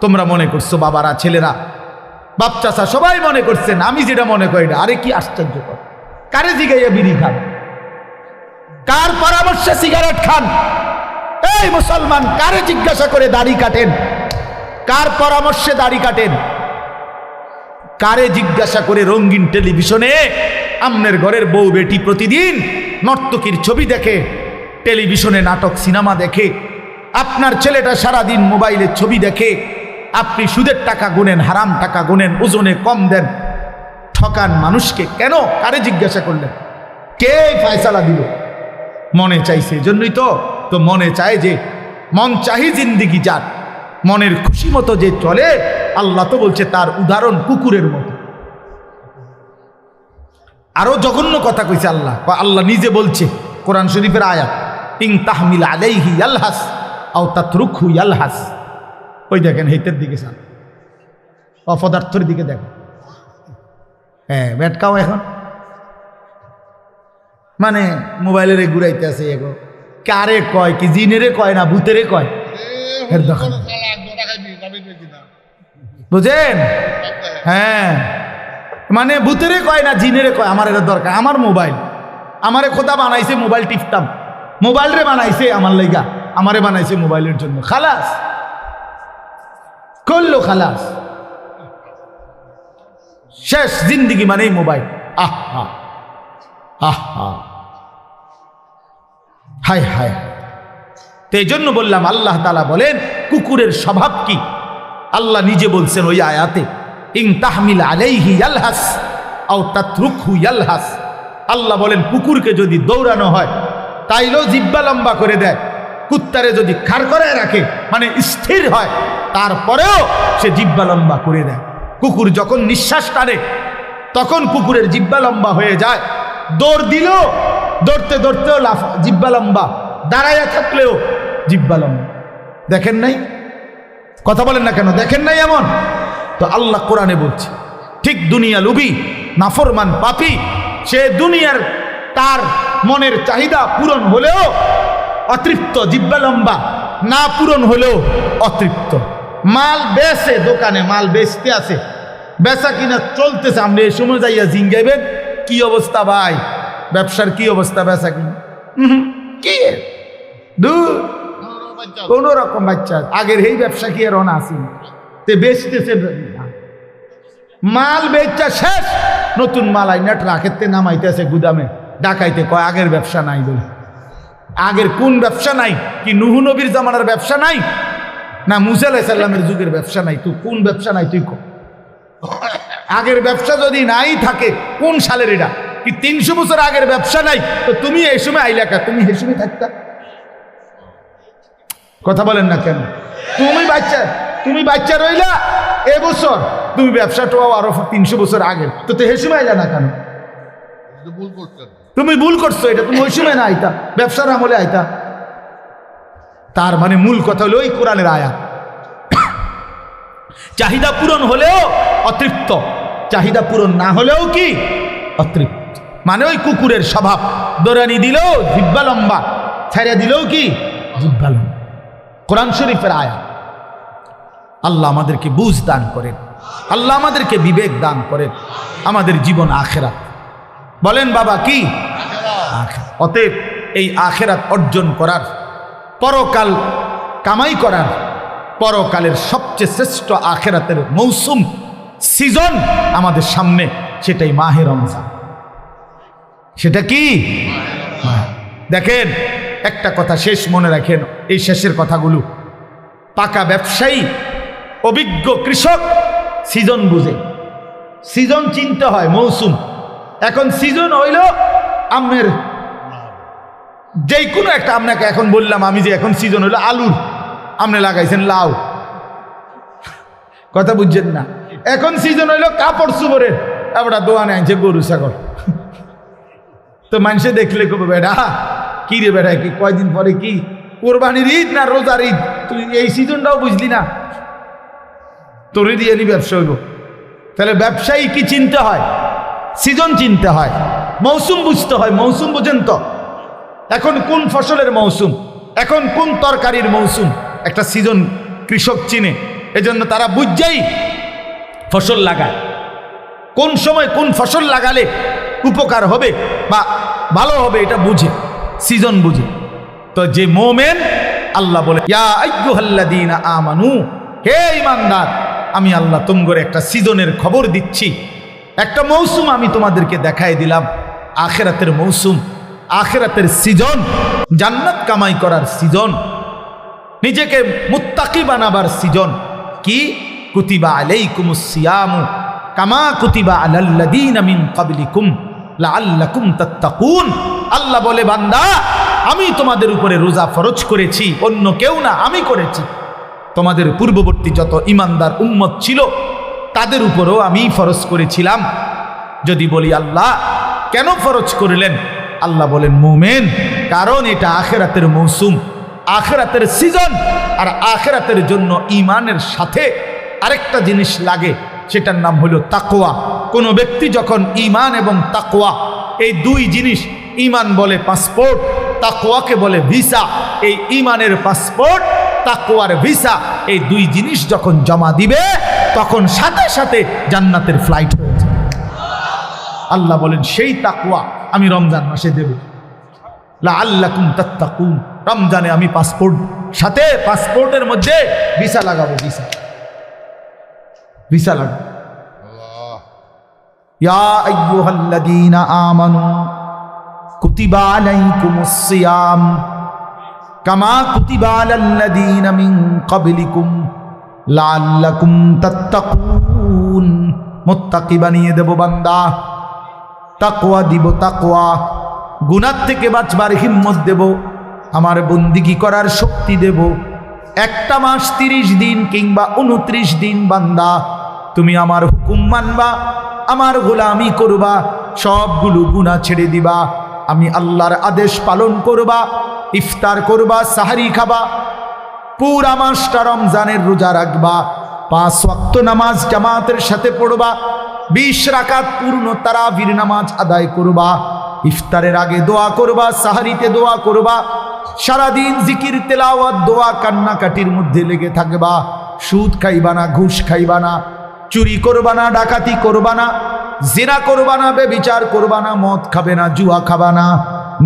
তোমরা মনে করছো বাবারা, ছেলেরা, বাপ চাচা সবাই মনে করছেন আমি যেটা মনে করি না। আরে কি আশ্চর্যকর, কারে জিগাইয়া বিড়ি খান, কার পরামর্শে সিগারেট খান? এই মুসলমান, কারে জিজ্ঞাসা করে দাড়ি কাটেন? কার পরামর্শে দাড়ি কাটেন? কারে জিজ্ঞাসা করে রঙিন টেলিভিশনে আমনের ঘরের বউ বেটি প্রতিদিন নর্তকীর ছবি দেখে, টেলিভিশনে নাটক সিনেমা দেখে? আপনার ছেলেটা সারাদিন মোবাইলের ছবি দেখে, আপনি সুদের টাকা গুনেন, হারাম টাকা গুনেন, ওজনে কম দেন, ঠকান মানুষকে। কেন? কারে জিজ্ঞাসা করলেন? কে ফয়সালা দিল? মনে চাইছে, এজন্যই তো মনে চায় যে মন চাহি জিন্দিগি যার, মনের খুশি মতো যে চলে, আল্লাহ তো বলছে তার উদাহরণ কুকুরের মতো। আরো জঘন্য কথা কইছে আল্লাহ, আল্লাহ নিজে বলছে কোরআন শরীফের আয়াত, ইন তাহমিল আলাইহি ইয়ালহাস আও তাতরুকহু ইয়ালহাস। ওই দেখেন হেতের দিকে চান, অপদার্থের দিকে দেখেন। হ্যাঁ, ব্যাটকাও এখন মানে মোবাইলের ঘুরাইতে আছে, এগো কারে কয় কি, জিনেরে কয় না ভূতেরে কয়? বুঝেন? হ্যাঁ, মানে ভূতেরে কয় না জিনেরে কয়, আমার এটা দরকার, আমার মোবাইল, আমারে খোদা বানাইছে মোবাইল টিপতাম, মোবাইল রে বানাইছে আমার লাইগা, আমারে বানাইছে মোবাইলের জন্য। খালাস করলো, খালাস, শেষ জিন্দিগি মানেই মোবাইল। আহা আহা, হায় হায়। তো এই জন্য বললাম, আল্লাহ তাআলা বলেন কুকুরের স্বভাব কি? আল্লাহ নিজে বলছেন ওই আয়াতে, ইন তাহমিল আলাইহি ইয়ালহাস আও তাতরুকহু ইয়ালহাস। আল্লাহ বলেন কুকুরকে যদি দৌড়ানো হয় তাইলেও জিহ্বা লম্বা করে দেয়, কুত্তারে যদি খাড় করে রাখে মানে স্থির হয় তারপরেও সে জিহ্বা লম্বা করে দেয়। কুকুর যখন নিঃশ্বাস টানে তখন কুকুরের জিহ্বা লম্বা হয়ে যায়, দৌড় দিলেও দৌড়তে দৌড়তেও জিহ্বা লম্বা, দাঁড়াইয়া থাকলেও জিহ্বা লম্বা। দেখেন নাই? কথা বলেন না কেন? দেখেন নাই এমন? তো আল্লাহ কোরআনে বলছে ঠিক দুনিয়া লুবি নাফরমান পাপী, সে দুনিয়ার তার মনের চাহিদা পূরণ হলেও অতৃপ্ত, জিহ্বা লম্বা, না পূরণ হলেও অতৃপ্ত। মাল বেচে, দোকানে মাল বেচতে আছে, বেচা কিনা চলতেছে, আপনি এই সময় যাইয়া জিঙ্গাইবেন কি অবস্থা ভাই, ব্যবসার কি অবস্থা, বেচা কিনা কি কোন রকম বাচ্চা, আগের এই ব্যবসা কি আর অনা আসি, তে বেচতেছে মাল বেচা শেষ, নতুন মাল আইনা ট্রাকেতে নামাইতেছে গুদামে, ডাকাইতে কয় আগের ব্যবসা নাই বলে। আগের কোন ব্যবসা নাই? কি নূহ নবীর জামানার ব্যবসা নাই, না মুসা আলাইহিস সালামের যুগের ব্যবসা নাই? তুই কোন ব্যবসা নাই তুই কো? আগের ব্যবসা যদি নাই থাকে কোন সালের এটা? কি 300 বছর আগের ব্যবসা নাই? তো তুমি এই সময় আইলা কা? তুমি এই সময় থাকতা? কথা বলেন না কেন? তুমি বাচ্চা রইলা এবছর, তুমি ব্যবসাটা আরো 300 বছর আগের, তো এই সময় আইলা না কেন? তুমি ভুল করছো, এটা তুমি ওই সময় না আইতা, ব্যবসার আমলে আইতা। তার মানে মূল কথা হলো ওই কোরআনের আয়াত, চাহিদা পূরণ হলেও অতৃপ্ত, চাহিদা পূরণ না হলেও কি অতৃপ্ত। মানে ওই কুকুরের স্বভাব, দৌড়ানি দিলেও জিহ্বা লম্বা, ছেড়ে দিলেও কি জিহ্বা লম্বা। কোরআন শরীফের আয়াত। আল্লাহ আমাদেরকে বুঝ দান করেন। আল্লাহ আমাদেরকে বিবেক দান করেন, আমাদের জীবন আখেরাত। বলেন বাবা কি? আখেরাত। অতএব এই আখেরাত অর্জন করার, পরকাল কামাই করার, পরকালের সবচেয়ে শ্রেষ্ঠ আখেরাতের মৌসুম, সিজন আমাদের সামনে, সেটাই মাহে রমজান। সেটা কি? দেখেন, একটা কথা শেষ মনে রাখেন, এই শেষের কথাগুলো। পাকা ব্যবসায়ী, অভিজ্ঞ কৃষক সিজন বুঝে, সিজন চিনতে হয়, মৌসুম। এখন সিজন হইল আমের, যে কোনো একটা, আপনাকে এখন বললাম আমি যে এখন সিজন হইল আলুর, আপনি লাগাইছেন লাউ, কথা বুঝছেন না। এখন সিজন হইল কাপড় চুপড়ের, এবার দোয়ানে আনছে গরু ছাগল। তো মানুষে দেখলে কবে বেড়া কি রে বেড়া, কি কয়দিন পরে কি কোরবানির ঈদ না রোজার ঈদ, তুই এই সিজনটাও বুঝলি না, তোরে দিয়ে নি ব্যবসা হইব। তাহলে ব্যবসায়ী কি চিনতে হয়? সিজন চিনতে হয়, মৌসুম বুঝতে হয়। মৌসুম বুঝেন তো? এখন কোন ফসলের মৌসুম, এখন কোন তরকারির মৌসুম, একটা সিজন কৃষক চিনে। এজন্য তারা বুঝছেই ফসল লাগায়, কোন সময় কোন ফসল লাগালে উপকার হবে বা ভালো হবে, এটা বুঝে, সিজন বুঝে। তো যে মোমেন, আল্লাহ বলে ইয়া আইয়ুহাল্লাযীনা আমানু, হে ঈমানদার, আমি আল্লাহ তোমাদের একটা সিজনের খবর দিচ্ছি, একটা মৌসুম আমি তোমাদেরকে দেখাই দিলাম, আখিরাতের মৌসুম, আখিরাতের সিজন, জান্নাত কামাই করার সিজন, নিজেকে মুত্তাকি বানাবার সিজন। কি? কুতিবা আলাইকুমুস সিয়ামু কামা কুতিবা আলাল্লাযীনা মিন ক্বাবলিকুম লাআল্লাকুম তাত্তাকুন। আল্লাহ বলে, বান্দা, আমি তোমাদের উপরে রোজা ফরজ করেছি, অন্য কেউ না, আমি করেছি। তোমাদের পূর্ববর্তী যত ঈমানদার উম্মত ছিল তাদের উপরেও আমি ফরজ করেছিলাম। যদি বলি আল্লাহ কেন ফরজ করলেন, আল্লাহ বলেন মুমিন, কারণ এটা আখিরাতের মৌসুম, আখিরাতের সিজন। আর আখিরাতের জন্য ঈমানের সাথে আরেকটা জিনিস লাগে, সেটার নাম হলো তাকওয়া। কোনো ব্যক্তি যখন ঈমান এবং তাকওয়া, এই দুই জিনিস, ঈমান বলে পাসপোর্ট, তাকওয়াকে বলে ভিসা, এই ঈমানের পাসপোর্ট, তাকওয়ার ভিসা, এই দুই জিনিস যখন জমা দিবে, তখন সাথে সাথে জান্নাতের ফ্লাইট হয়ে যাবে। আল্লাহ বলেন সেই তাকওয়া আমি রমজান মাসে দেব, লাআল্লাকুম তাত্তাকুন। রমজানে আমি পাসপোর্ট, সাথে পাসপোর্টের মধ্যে ভিসা লাগাবো, ভিসা, ভিসা লাগাবো। ইয়া আইয়ুহাল্লাযীনা আমানু কুতিবা আলাইকুমুস সিয়াম কামা কুতিবা আলাল্লাযীনা মিন ক্বাবলিকুম লাআল্লাকুম তাত্তাকুন। মুত্তাকি বানিয়ে দেব বান্দা, তাকওয়া দিব, তাকওয়া, গুনাহ থেকে বাঁচবার হিম্মত দেব, আমার বন্দিগি করার শক্তি দেব। একটা মাস 30 দিন কিংবা 29 দিন বান্দা তুমি আমার হুকুম মানবা, আমার গোলামি করবা, সবগুলো গুনাহ ছেড়ে দিবা, আমি আল্লাহর আদেশ পালন করবা, ইফতার করবা, সাহারি খাবা, পুরা মাসটা রমজানের রোজা রাখবা, 5 ওয়াক্ত নামাজ জামাতের সাথে পড়বা, 20 রাকাত পূর্ণ তারাবির নামাজ আদায় করবা, ইফতারের আগে দোয়া করবা, সাহারিতে দোয়া করবা, সারাদিন জিকির তেলাওয়াত দোয়া কান্নাকাটির মধ্যে লেগে থাকবা, সুদ খাইবা না, ঘুষ খাইবা না, চুরি করবা না, ডাকাতি করবা না, জিনা করবা না, বেবিচার করবা না, মদ খাবে না, জুয়া খাবা না,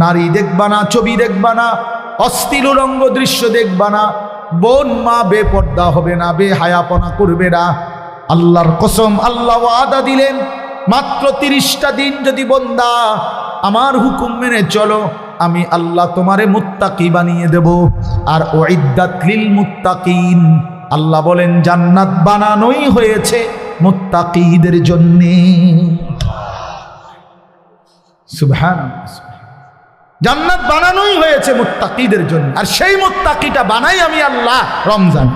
নারী দেখবা না, ছবি দেখবা না, অশ্লীল উলঙ্গ দৃশ্য দেখবা না, বোন মা বেপর্দা হবে না, বেহায়াপনা করবে না। আল্লাহর কসম, আল্লাহ ওয়াদা দিলেন, মাত্র 30টা দিন যদি বান্দা আমার হুকুম মেনে চলো, আমি আল্লাহ তোমারে মুত্তাকি বানিয়ে দেব। আর উইদ্দাত লিল মুত্তাকিন, আল্লাহ বলেন জান্নাত বানানোই হয়েছে মুত্তাকিদের জন্য। সুবহানাল্লাহ, জান্নাত বানানোই হয়েছে মুত্তাকিদের জন্য। আর সেই মুত্তাকিটা বানাই আমি আল্লাহ রমজান।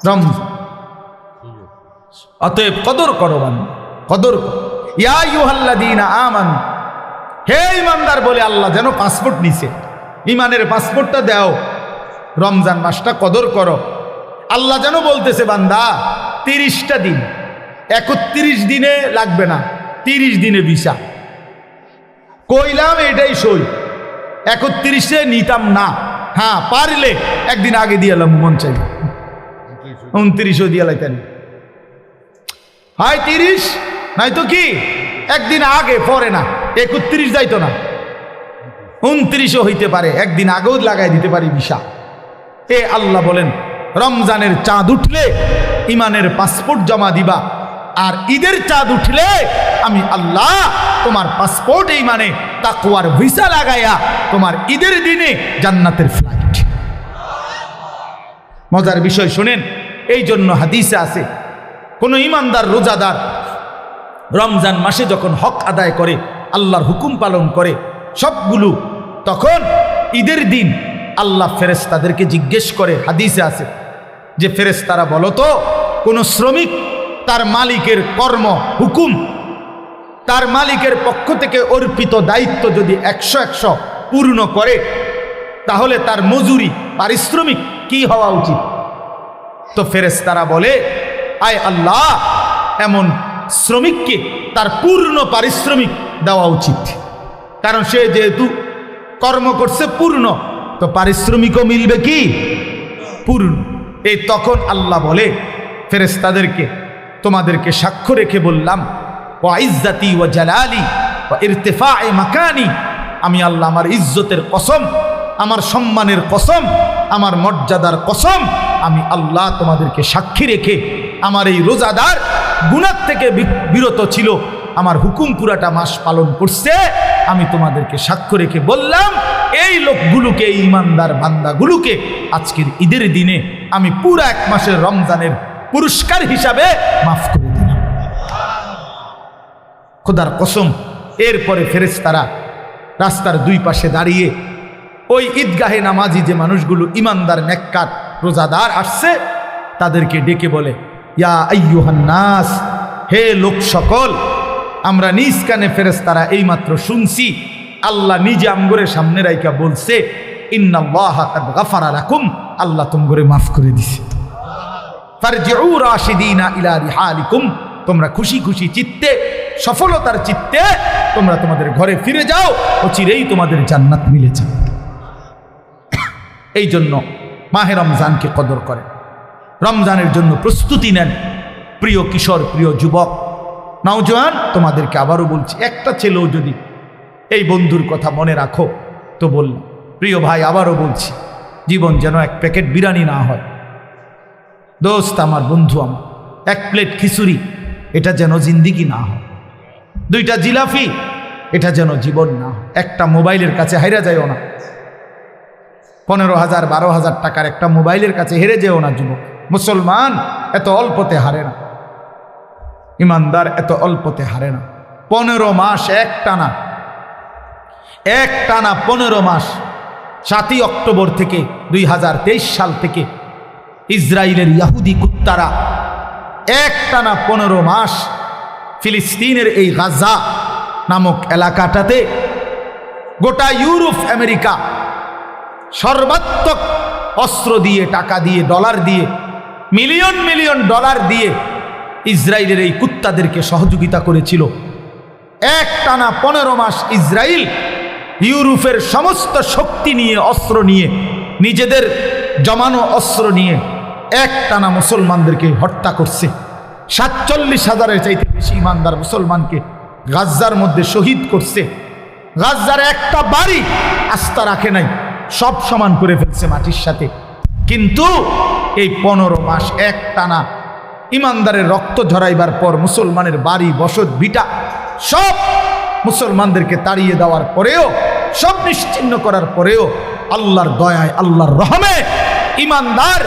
রমজান অতএব কদর করো বান্দা, কদর করো। ইয়া আইয়ুহাল্লাযীনা আমানু, হে ঈমানদার বলে আল্লাহ যেন পাসপোর্ট নিছে, ঈমানের পাসপোর্টটা দাও, রমজান মাসটা কদর করো। আল্লাহ যেন বলতেছে বান্দা 30টা দিন, 31 দিনে লাগবে না, 30 দিনে ভিসা। কইলাম এটাই সই, 31-এ নিতাম না, হ্যাঁ পারলে একদিন আগে দিয়ে এলাম, মন চাই 29ও দিয়ে লাইতেন, হয় 30, নয়তো কি একদিন আগে পরে না, 31 যাইতো না, 29ও হইতে পারে, একদিন আগেও লাগাই দিতে পারি ভিসা। আল্লাহ বলেন রমজানের চাঁদ উঠলে ইমানের পাসপোর্ট জমা দিবা, আর ঈদের চাঁদ উঠলে আমি আল্লাহ তোমার পাসপোর্ট ইমানে তাকওয়ার ভিসা লাগাইয়া তোমার ঈদের দিনে জান্নাতের ফ্লাইট। মজার বিষয় শুনেন, এই জন্য হাদিসে আছে কোন ইমানদার রোজাদার রমজান মাসে যখন হক আদায় করে, আল্লাহর হুকুম পালন করে সবগুলো, তখন ঈদের দিন আল্লাহ ফেরেশতাদেরকে জিজ্ঞেস করে, হাদিসে আছে যে ফেরেশতারা বলো তো, কোন শ্রমিক তার মালিকের কর্ম হুকুম, তার মালিকের পক্ষ থেকে অর্পিত দায়িত্ব যদি 100 পূর্ণ করে, তাহলে তার মজুরি পারিশ্রমিক কি হওয়া উচিত? তো ফেরেশতারা বলে, আয় আল্লাহ, এমন শ্রমিককে তার পূর্ণ পারিশ্রমিক দেওয়া উচিত, কারণ সে যেহেতু কর্ম করছে পূর্ণ, তো পারিশ্রমিকও মিলবে কি পূর্ণ। তখন আল্লাহ বলে ফেরেশতাদেরকে, তোমাদেরকে সাক্ষ্য রেখে বললাম, ওয়া ইজ্জতি ওয়া জালালি ওয়া ইরতিফা'i মাকানি, আমি আল্লাহ আমার ইজ্জতের কসম, আমার সম্মানের কসম, আমার মর্যাদার কসম, আমি আল্লাহ তোমাদেরকে সাক্ষী রেখে আমার এই রোজাদার গুনাহ থেকে বিরত ছিল, আমার হুকুম পুরাটা মাস পালন করছে, আমি তোমাদেরকে সাক্ষ্য রেখে বললাম, এই লোকগুলোকে, এই ইমানদার বান্দাগুলোকে আজকের ঈদের দিনে আমি পুরা 1 মাসের রমজানের পুরস্কার হিসাবে মাফ করে দিলাম। খোদার কসম। এরপরে ফেরেশতারা রাস্তার 2 পাশে দাঁড়িয়ে ওই ঈদগাহে নামাজি যে মানুষগুলো ইমানদার নেককার রোজাদার আসছে, তাদেরকে ডেকে বলে, ইয়া আইয়ুহান নাস, হে লোক সকল, আমরা নিজ কানে ফেরেশতারা এইমাত্র শুনছি আল্লাহ নিজে আমগরে সামনে রাইকা বলছে, ইন্নাল্লাহা কাদ গাফারা লাকুম, আল্লাহ তোমগরে মাফ করে দিছে। ফারজিউ রাশিদিনা ইলা রিহালিকুম, তোমরা খুশি খুশি চিত্তে, সফলতার চিত্তে তোমরা তোমাদের ঘরে ফিরে যাও, অচিরেই তোমাদের জান্নাত মিলে যাবে। এই জন্য মাহে রমজানকে কদর করেন, রমজানের জন্য প্রস্তুতি নেন। প্রিয় কিশোর, প্রিয় যুবক, নওজোয়ান, তোমাদেরকে আবারও বলছি, একটা ছেলেও যদি এই বন্ধুর কথা মনে রাখো তো বললাম। প্রিয় ভাই, আবারও বলছি, জীবন যেন 1 প্যাকেট বিরিয়ানি না হয়। দোস্ত আমার, বন্ধু আমার, 1 প্লেট খিচুড়ি, এটা যেন জিন্দিগি না হয়। 2টা জিলাপি, এটা যেন জীবন না হয়। একটা মোবাইলের কাছে হাইরা যাইও না। 15,000 12,000 টাকার একটা মোবাইলের কাছে হেরে যেও না যুবক। মুসলমান এত অল্পতে হারে না, ইমানদার এত অল্পতে হারে না। 15 মাস একটানা 15 মাস, 7ই অক্টোবর থেকে 2023 সাল থেকে ইসরায়েলের ইহুদি কুত্তারা একটানা 15 মাস ফিলিস্তিনের এই গাজা নামক এলাকাটাতে গোটা ইউরোপ, আমেরিকা সর্বাত্মক অস্ত্র দিয়ে, টাকা দিয়ে, ডলার দিয়ে, মিলিয়ন মিলিয়ন ডলার দিয়ে ইসরায়েলের এই কুত্তাদেরকে সহযোগিতা করেছিল। একটানা 15 মাস ইসরায়েল ইউরোপের সমস্ত শক্তি নিয়ে, অস্ত্র নিয়ে, নিজেদের জমানো অস্ত্র নিয়ে একটানা মুসলমানদেরকে হত্যা করছে। 47,000-এর চাইতে বেশি ইমানদার মুসলমানকে গাজ্জার মধ্যে শহীদ করছে। গাজ্জার একটা বাড়ি আস্থা রাখে নাই, সব সমান করে ফেলছে মাটির সাথে। কিন্তু এই 15 মাস একটানা ইমানদারের রক্ত ঝরাইবার পর মুসলমানের বাড়ি, বসত, ভিটা সব মুসলমানদেরকে তাড়িয়ে দেওয়ার পরেও, সব নিশ্চিহ্ন করার পরেও আল্লাহর দয়ায়, আল্লাহর রহমে ইমানদার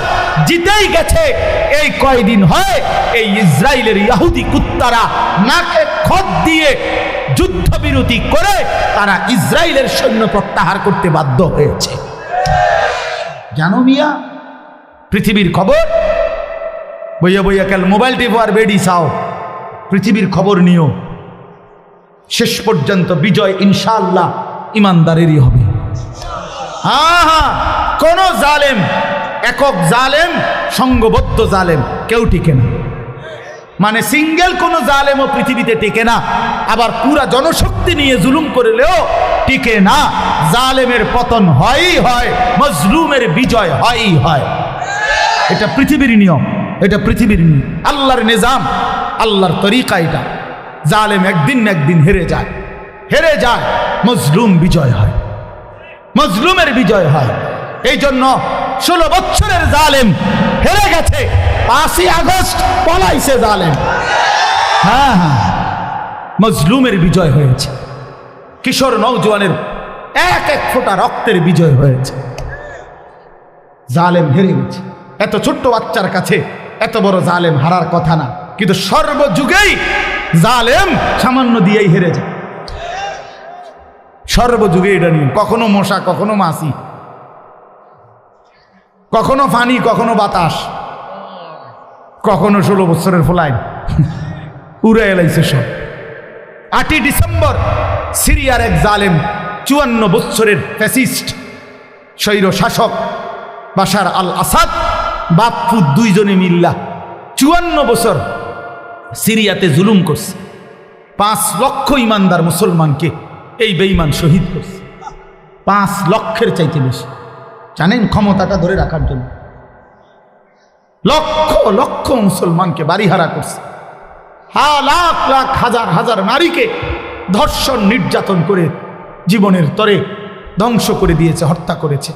জিতেই গেছে। এই কয়দিন হয় এই ইসরায়েলের ইহুদি কুত্তারা নাকে খত দিয়ে যুদ্ধবিরতি করে তারা ইসরায়েলের সৈন্য প্রত্যাহার করতে বাধ্য হয়েছে। জানো মিয়া, পৃথিবীর খবর বইয়া বইয়া কাল মোবাইল টিপো আর বেডি চাও, পৃথিবীর খবর নিও। শেষ পর্যন্ত বিজয় ইনশাআল্লাহ ইমানদারেরই হবে। হ্যাঁ, কোন জালেম, একক জালেম, সংঘবদ্ধ জালেম কেউ টিকে না। মানে সিঙ্গেল কোন জালেমও পৃথিবীতে টিকে না। আবার পুরা জনশক্তি নিয়ে জুলুম করলেও টিকে না। জালেমের পতন হয়ই হয়, মজলুমের বিজয় হয়ই হয়। এটা পৃথিবীর নিয়ম। এটা পৃথিবীর নিয়ম, আল্লাহর নিজাম, আল্লাহর তরিকা এটা। জালেম একদিন না একদিন হেরে যায়, হেরে যায়, মজলুম বিজয় হয়, মজলুমের বিজয় হয়। এই জন্য 16 বছরের জালেম হেরে গেছে, 5ই আগস্ট পলাইছে জালেম। হ্যাঁ হ্যাঁ, মজলুমের বিজয় হয়েছে, কিশোর নওজোয়ানের এক এক ফোঁটা রক্তের বিজয় হয়েছে। জালেম হেরে গেছে। এত ছোট্ট বাচ্চার কাছে এত বড় জালেম হারার কথা না, কিন্তু সর্বযুগেই জালেম সামান্য দিয়েই হেরে যায়। সর্বযুগে এটা নিয়ম, কখনো মশা, কখনো মাছি, কখনো পানি, কখনো বাতাস, কখনো 16 বছরের ফলাইন উড়ে এলাইছে সব। 8ই ডিসেম্বর সিরিয়ার এক জালেম 54 বছরের ফ্যাসিস্ট স্বৈর শাসক বাশার আল আসাদ বাপ্পু দুইজনে মিল্লা 54 বছর সিরিয়াতে জুলুম করছে। 5 লক্ষ ইমানদার মুসলমানকে এই বেঈমান শহীদ করছে, 5 লক্ষের চাইতে বেশি। জানেন ক্ষমতাটা ধরে রাখার জন্য লক্ষ লক্ষ মুসলমানকে বাড়িহারা করছে, লাখ লাখ হাজার হাজার নারীকে ধর্ষণ নির্যাতন করে জীবনের তরে ধ্বংস করে দিয়েছে, হত্যা করেছে।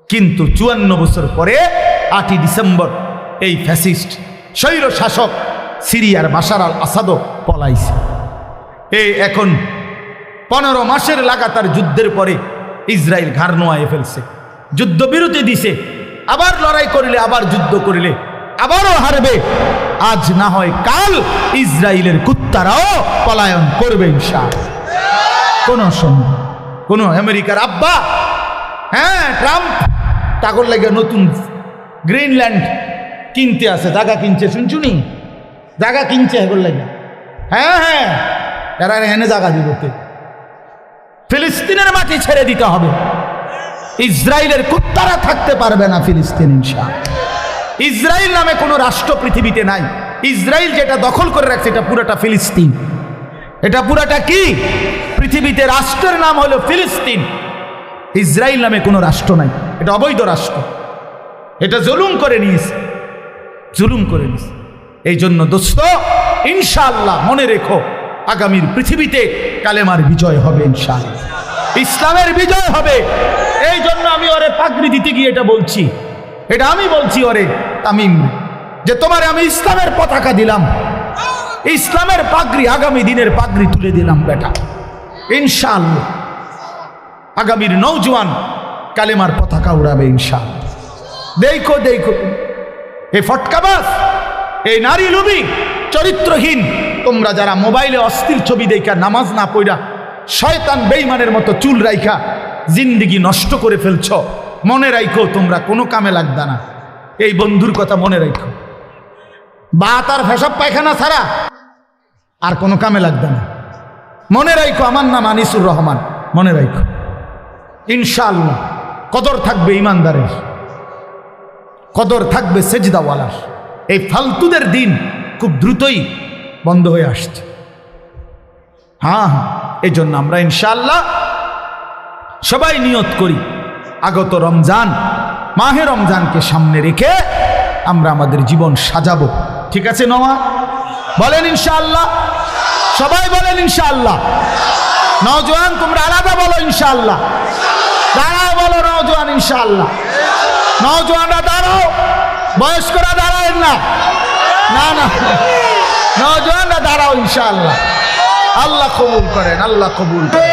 কিন্তু 54 বছর পরে 8ই ডিসেম্বর এই ফ্যাসিস্ট স্বৈর শাসক সিরিয়ার বাশার আল আসাদও পলাইছে। এই এখন 15 মাসের লাগাতার যুদ্ধের পরে ইসরায়েল ঘাড় নোয়ায়ে ফেলছে, যুদ্ধবিরতি দিছে। আবার লড়াই করিলে, আবার যুদ্ধ করিলে আবারও হারবে। আজ না হয় কাল ইসরায়েলের কুত্তারাও পলায়ন করবে ইনশাআল্লাহ। কোন সন্দেহ, কোন আমেরিকার আব্বা, হ্যাঁ ট্রাম্প টাকর লাগে নতুন গ্রিনল্যান্ড কিনতে আছে, জায়গা কিনছে, শুনছুনি জায়গা কিনছে এগুলো লাগে। হ্যাঁ হ্যাঁ, এরা এনে জায়গা দিবতে, ফিলিস্তিনের মাটি ছেড়ে দিতে হবে, ইসরায়েলের কুত্তারা থাকতে পারবে না ফিলিস্তিন ইনশাআল্লাহ। ইসরায়েল নামে কোনো রাষ্ট্র পৃথিবীতে নাই। ইসরায়েল যেটা দখল করে রাখছে এটা পুরোটা ফিলিস্তিন, এটা পুরাটা কি পৃথিবীতে রাষ্ট্রের নাম হলো ফিলিস্তিন। ইসরায়েল নামে কোনো রাষ্ট্র নাই, এটা অবৈধ রাষ্ট্র, এটা জুলুম করে নিয়েছে, জুলুম করে নিয়েছে। এই জন্য দোস্ত ইনশাআল্লাহ মনে রেখো, আগামীর পৃথিবীতে কালেমার বিজয় হবে ইনশাআল্লাহ, ইসলামের বিজয় হবে। এই জন্য আমি ওরে পাগড়ি দিতে গিয়ে এটা বলছি, এটা আমি বলছি ওরে তামিম, যে তোমারে আমি ইসলামের পতাকা দিলাম, ইসলামের পাগড়ি, আগামী দিনের পাগড়ি তুলে দিলাম বেটা, ইনশাআল্লাহ আগামীর নওজোয়ান কালেমার পতাকা উড়াবে ইনশাআল্লাহ। দেখো দেখো এই ফটকাবাজ, এই নারী লোভী চরিত্রহীন তোমরা যারা মোবাইলে অস্থির ছবি দেখা নামাজ না পড়া শয়তান বেঈমানের মতো চুল রাইখা জিন্দিগি নষ্ট করে ফেলছ, মনে রাখো তোমরা কোনো কামে লাগবে না। এই বন্ধুর কথা মনে রাখো, বাত আর ফেসাব পায়খানা ছাড়া আর কোনো কামে লাগবে না। মনে রাখো আমার নাম আনিসুর রহমান, মনে রাখো ইনশাআল্লাহ কদর থাকবে ইমানদারের, কদর থাকবে সেজদাওয়ালার। এই ফালতুদের দিন খুব দ্রুতই বন্ধ হয়ে আসছে। হ্যাঁ হ্যাঁ, এই জন্য আমরা ইনশাআল্লাহ সবাই নিয়ত করি, আগত রমজান, মাহে রমজানকে সামনে রেখে আমরা আমাদের জীবন সাজাবো। ঠিক আছে নওয়া? বলেন ইনশাআল্লাহ, সবাই বলেন ইনশাআল্লাহ। নওজোয়ান তোমরা আলাদা বলো ইনশাআল্লাহ, দাঁড়াও বলো নওজোয়ান ইনশাআল্লাহ। নওজোয়ানরা দাঁড়াও, বয়স্করা দাঁড়ায় না, না না, নওজোয়ানরা দাঁড়াও ইনশাআল্লাহ। আল্লাহ কবুল করেন, আল্লাহ কবুল করেন।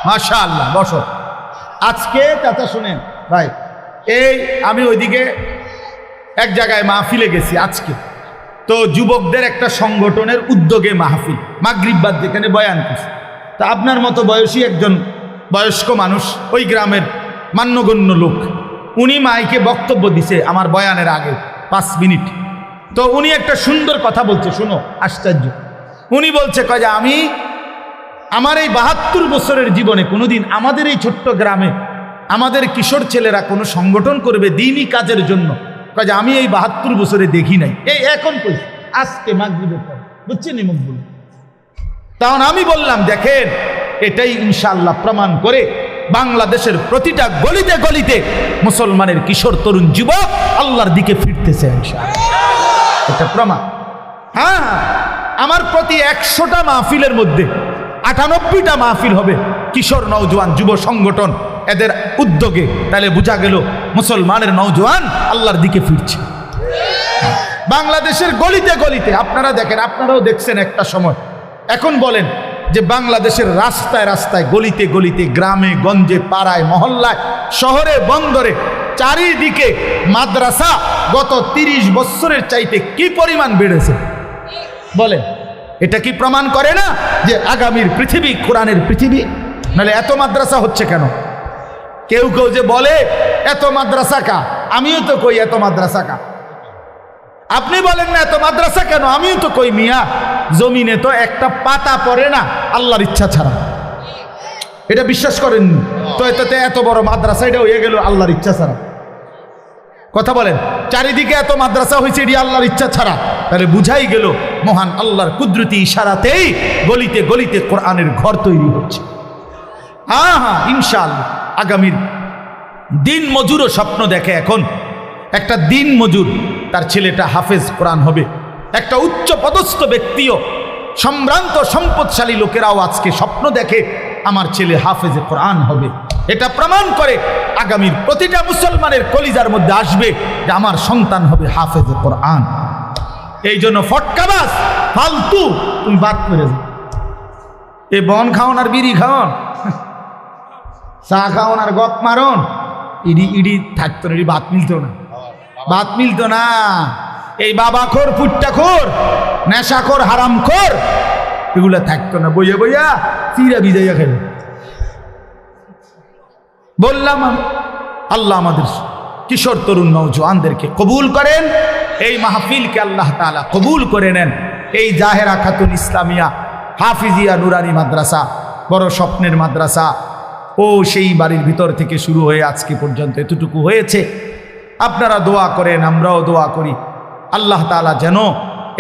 মাশাআল্লাহ, বসো। আজকে কথা শুনেন ভাই, এই আমি ওইদিকে এক জায়গায় মাহফিলে গেছি আজকে, তো যুবকদের একটা সংগঠনের উদ্যোগে মাহফিল, মাগরিব বাদ যেখানে বয়ান করছে। তা আপনার মতো বয়সী একজন বয়স্ক মানুষ, ওই গ্রামের মান্যগণ্য লোক, উনি মাইকে বক্তব্য দিছে আমার বয়ানের আগে 5 মিনিট। তো উনি একটা সুন্দর কথা বলছে, শুনো, আশ্চর্য। উনি বলছে কয় যে আমি আমার এই 72 বছরের জীবনে কোনোদিন আমাদের এই ছোট্ট গ্রামে আমাদের কিশোর ছেলেরা কোনো সংগঠন করবে দ্বীনি কাজের জন্য, কাজে আমি এই ৭২ বছরে দেখি নাই, এই এখন কইছি আজকে মাগরিবের পর, বুঝছেন মুখগুলো। তখন আমি বললাম দেখেন এটাই ইনশাআল্লাহ প্রমাণ করে বাংলাদেশের প্রতিটা গলিতে গলিতে মুসলমানের কিশোর তরুণ যুবক আল্লাহর দিকে ফিরতেছে ইনশাআল্লাহ, এটা প্রমাণ। হ্যাঁ, আমার প্রতি ১০০টা মাহফিলের মধ্যে ৯৮টা মাহফিল হবে কিশোর নওজোয়ান যুব সংগঠন এদের উদ্যোগে, তাহলে বোঝা গেল মুসলমানের নওজোয়ান আল্লাহর দিকে ফিরছে বাংলাদেশের গলিতে গলিতে। আপনারা দেখেন, আপনারাও দেখছেন একটা সময়। এখন বলেন যে বাংলাদেশের রাস্তায় রাস্তায় গলিতে গলিতে গ্রামে গঞ্জে পাড়ায় মহল্লায় শহরে বন্দরে চারিদিকে মাদ্রাসা গত ৩০ বছরের চাইতে কি পরিমাণ বেড়েছে বলেন। এটা কি প্রমাণ করে না যে আগামীর পৃথিবী কোরআনের পৃথিবী? নাহলে এত মাদ্রাসা হচ্ছে কেন? কেউ কেউ যে বলে এত মাদ্রাসা কা, আমিও তো কই এত মাদ্রাসা কা। আপনি বলেন না এত মাদ্রাসা কেন, আমিও তো কই মিয়া জমিনে তো একটা পাতা পড়ে না আল্লাহর ইচ্ছা ছাড়া, এটা বিশ্বাস করেননি তো? এটাতে এত বড় মাদ্রাসা এটা হয়ে গেল আল্লাহর ইচ্ছা ছাড়া। কথা বলেন, চারিদিকে এত মাদ্রাসা হয়েছে এটি আল্লাহর ইচ্ছা ছাড়া, তাহলে বুঝাই গেল মহান আল্লাহর কুদরতি ইশারাতেই গলিতে গলিতে কোরআনের ঘর তৈরি হচ্ছে। হ্যাঁ হ্যাঁ, ইনশাআল্লাহ আগামীর দিন মজুরও স্বপ্ন দেখে। এখন একটা দিন মজুর তার ছেলেটা হাফেজ কোরআন হবে, একটা উচ্চ পদস্থ ব্যক্তিও সম্ভ্রান্ত সম্পদশালী লোকেরাও আজকে স্বপ্ন দেখে আমার ছেলে হাফেজে কোরআন হবে। এটা প্রমাণ করে আগামীর প্রতিটা মুসলমানের কলিজার মধ্যে আসবে যে আমার সন্তান হবে হাফেজে কোরআন। এই জন্য ফটকাবাজ ফালতু তুমি বাদ করে যাও। এ বন খাওন আর বিড়ি খাওন, চা খাওন আর গপ মারন, ইডি ইডি থাকতো না, ইডি বাদ মিলতো না, বাদ মিলতো না। এই বাবাখোর ফুট্টাখোর নেশাখোর হারামখোর এগুলা থাকতো না, বইয়া বইয়া চিরা ভিজাইয়া খেলে। বললাম আল্লাহ আমাদের কিশোর তরুণ নওজোয়ানদেরকে কবুল করেন, এই মাহফিলকে আল্লাহ তাআলা কবুল করে নেন। এই জাহেরা খাতুন ইসলামিয়া হাফিজিয়া নুরানি মাদ্রাসা বড় স্বপ্নের মাদ্রাসা, ও সেই বাড়ির ভিতর থেকে শুরু হয়ে আজকে পর্যন্ত এতটুকু হয়েছে। আপনারা দোয়া করেন, আমরাও দোয়া করি আল্লাহ তাআলা যেন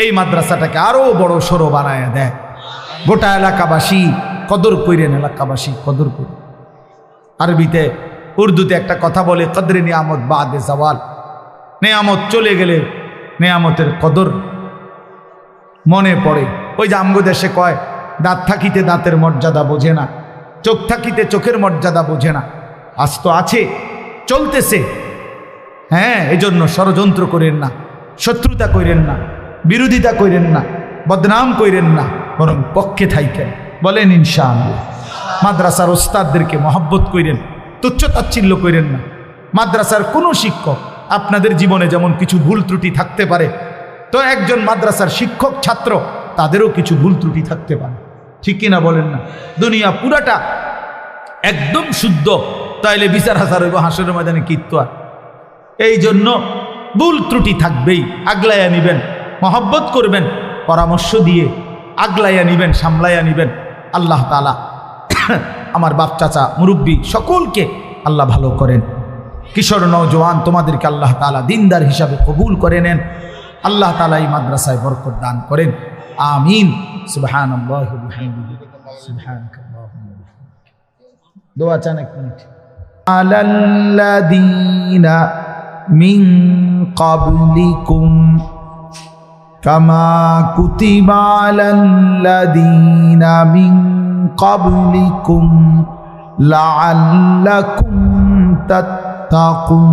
এই মাদ্রাসাটাকে আরো বড় সড়ো বানায় দেয়। গোটা এলাকাবাসী কদর কইরেন, এলাকাবাসী কদর করেন। আরবিতে উর্দুতে একটা কথা বলে, কদরে নিয়ামত বাদে জাওয়াল, নেয়ামত চলে গেলে নেয়ামতের কদর মনে পড়ে। ওই যে আমগো দেশে কয়, দাঁত থাকিতে দাঁতের মর্যাদা বোঝে না, চোখ থাকিতে চোখের মর্যাদা বোঝে না। আজ তো আছে, চলতেছে। হ্যাঁ, এজন্য ষড়যন্ত্র করেন না, শত্রুতা করেন না, বিরোধিতা করেন না, বদনাম করেন না, বরং পক্ষে থাইকেন। বলেন ইনশাআল্লাহ। মাদ্রাসার ওস্তাদদেরকে মহব্বত করেন, তুচ্ছ তাচ্ছিল্য করেন না। মাদ্রাসার কোনো শিক্ষক, আপনাদের জীবনে যেমন কিছু ভুল ত্রুটি থাকতে পারে, তো একজন মাদ্রাসার শিক্ষক ছাত্র তাদেরও কিছু ভুল ত্রুটি থাকতে পারে, ঠিক কিনা বলেন না? দুনিয়া পুরাটা একদম শুদ্ধ, তাইলে বিচার হাজার হইব হাসরের ময়দানে কীর্ত। এই জন্য ভুল ত্রুটি থাকবেই, আগলাইয়া নিবেন, মহব্বত করবেন, পরামর্শ দিয়ে আগলাইয়া নিবেন, সামলাইয়া নিবেন। আল্লাহ তাআলা আমার বাপ চাচা মুরব্বী সকলকে আল্লাহ ভালো করেন। কিশোর নওজোয়ান তোমাদেরকে আল্লাহ তাআলা দিনদার হিসাবে কবুল করে নেন। আল্লাহ তাআলা এই মাদ্রাসায় বরকত দান করেন, আমিন। সুবহানাল্লাহি ওয়া বিহামদিহি, সুবহানাকাল্লাহুম্মা ওয়া বিহামদিক। দোয়া চান এক মিনিট। আলাল্লাযীনা মিন ক্বাবলিকুম কামা কুতিবা আলাল্লাযীনা মিন ক্বাবলিকুম লাআল্লাকুম তাত্তাকুন।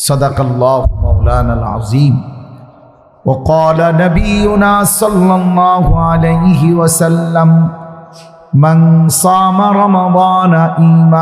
সাদাকাল্লাহু মাওলানাল আযীম। وقال نبينا صلى الله عليه وسلم من صام رمضان إيمانا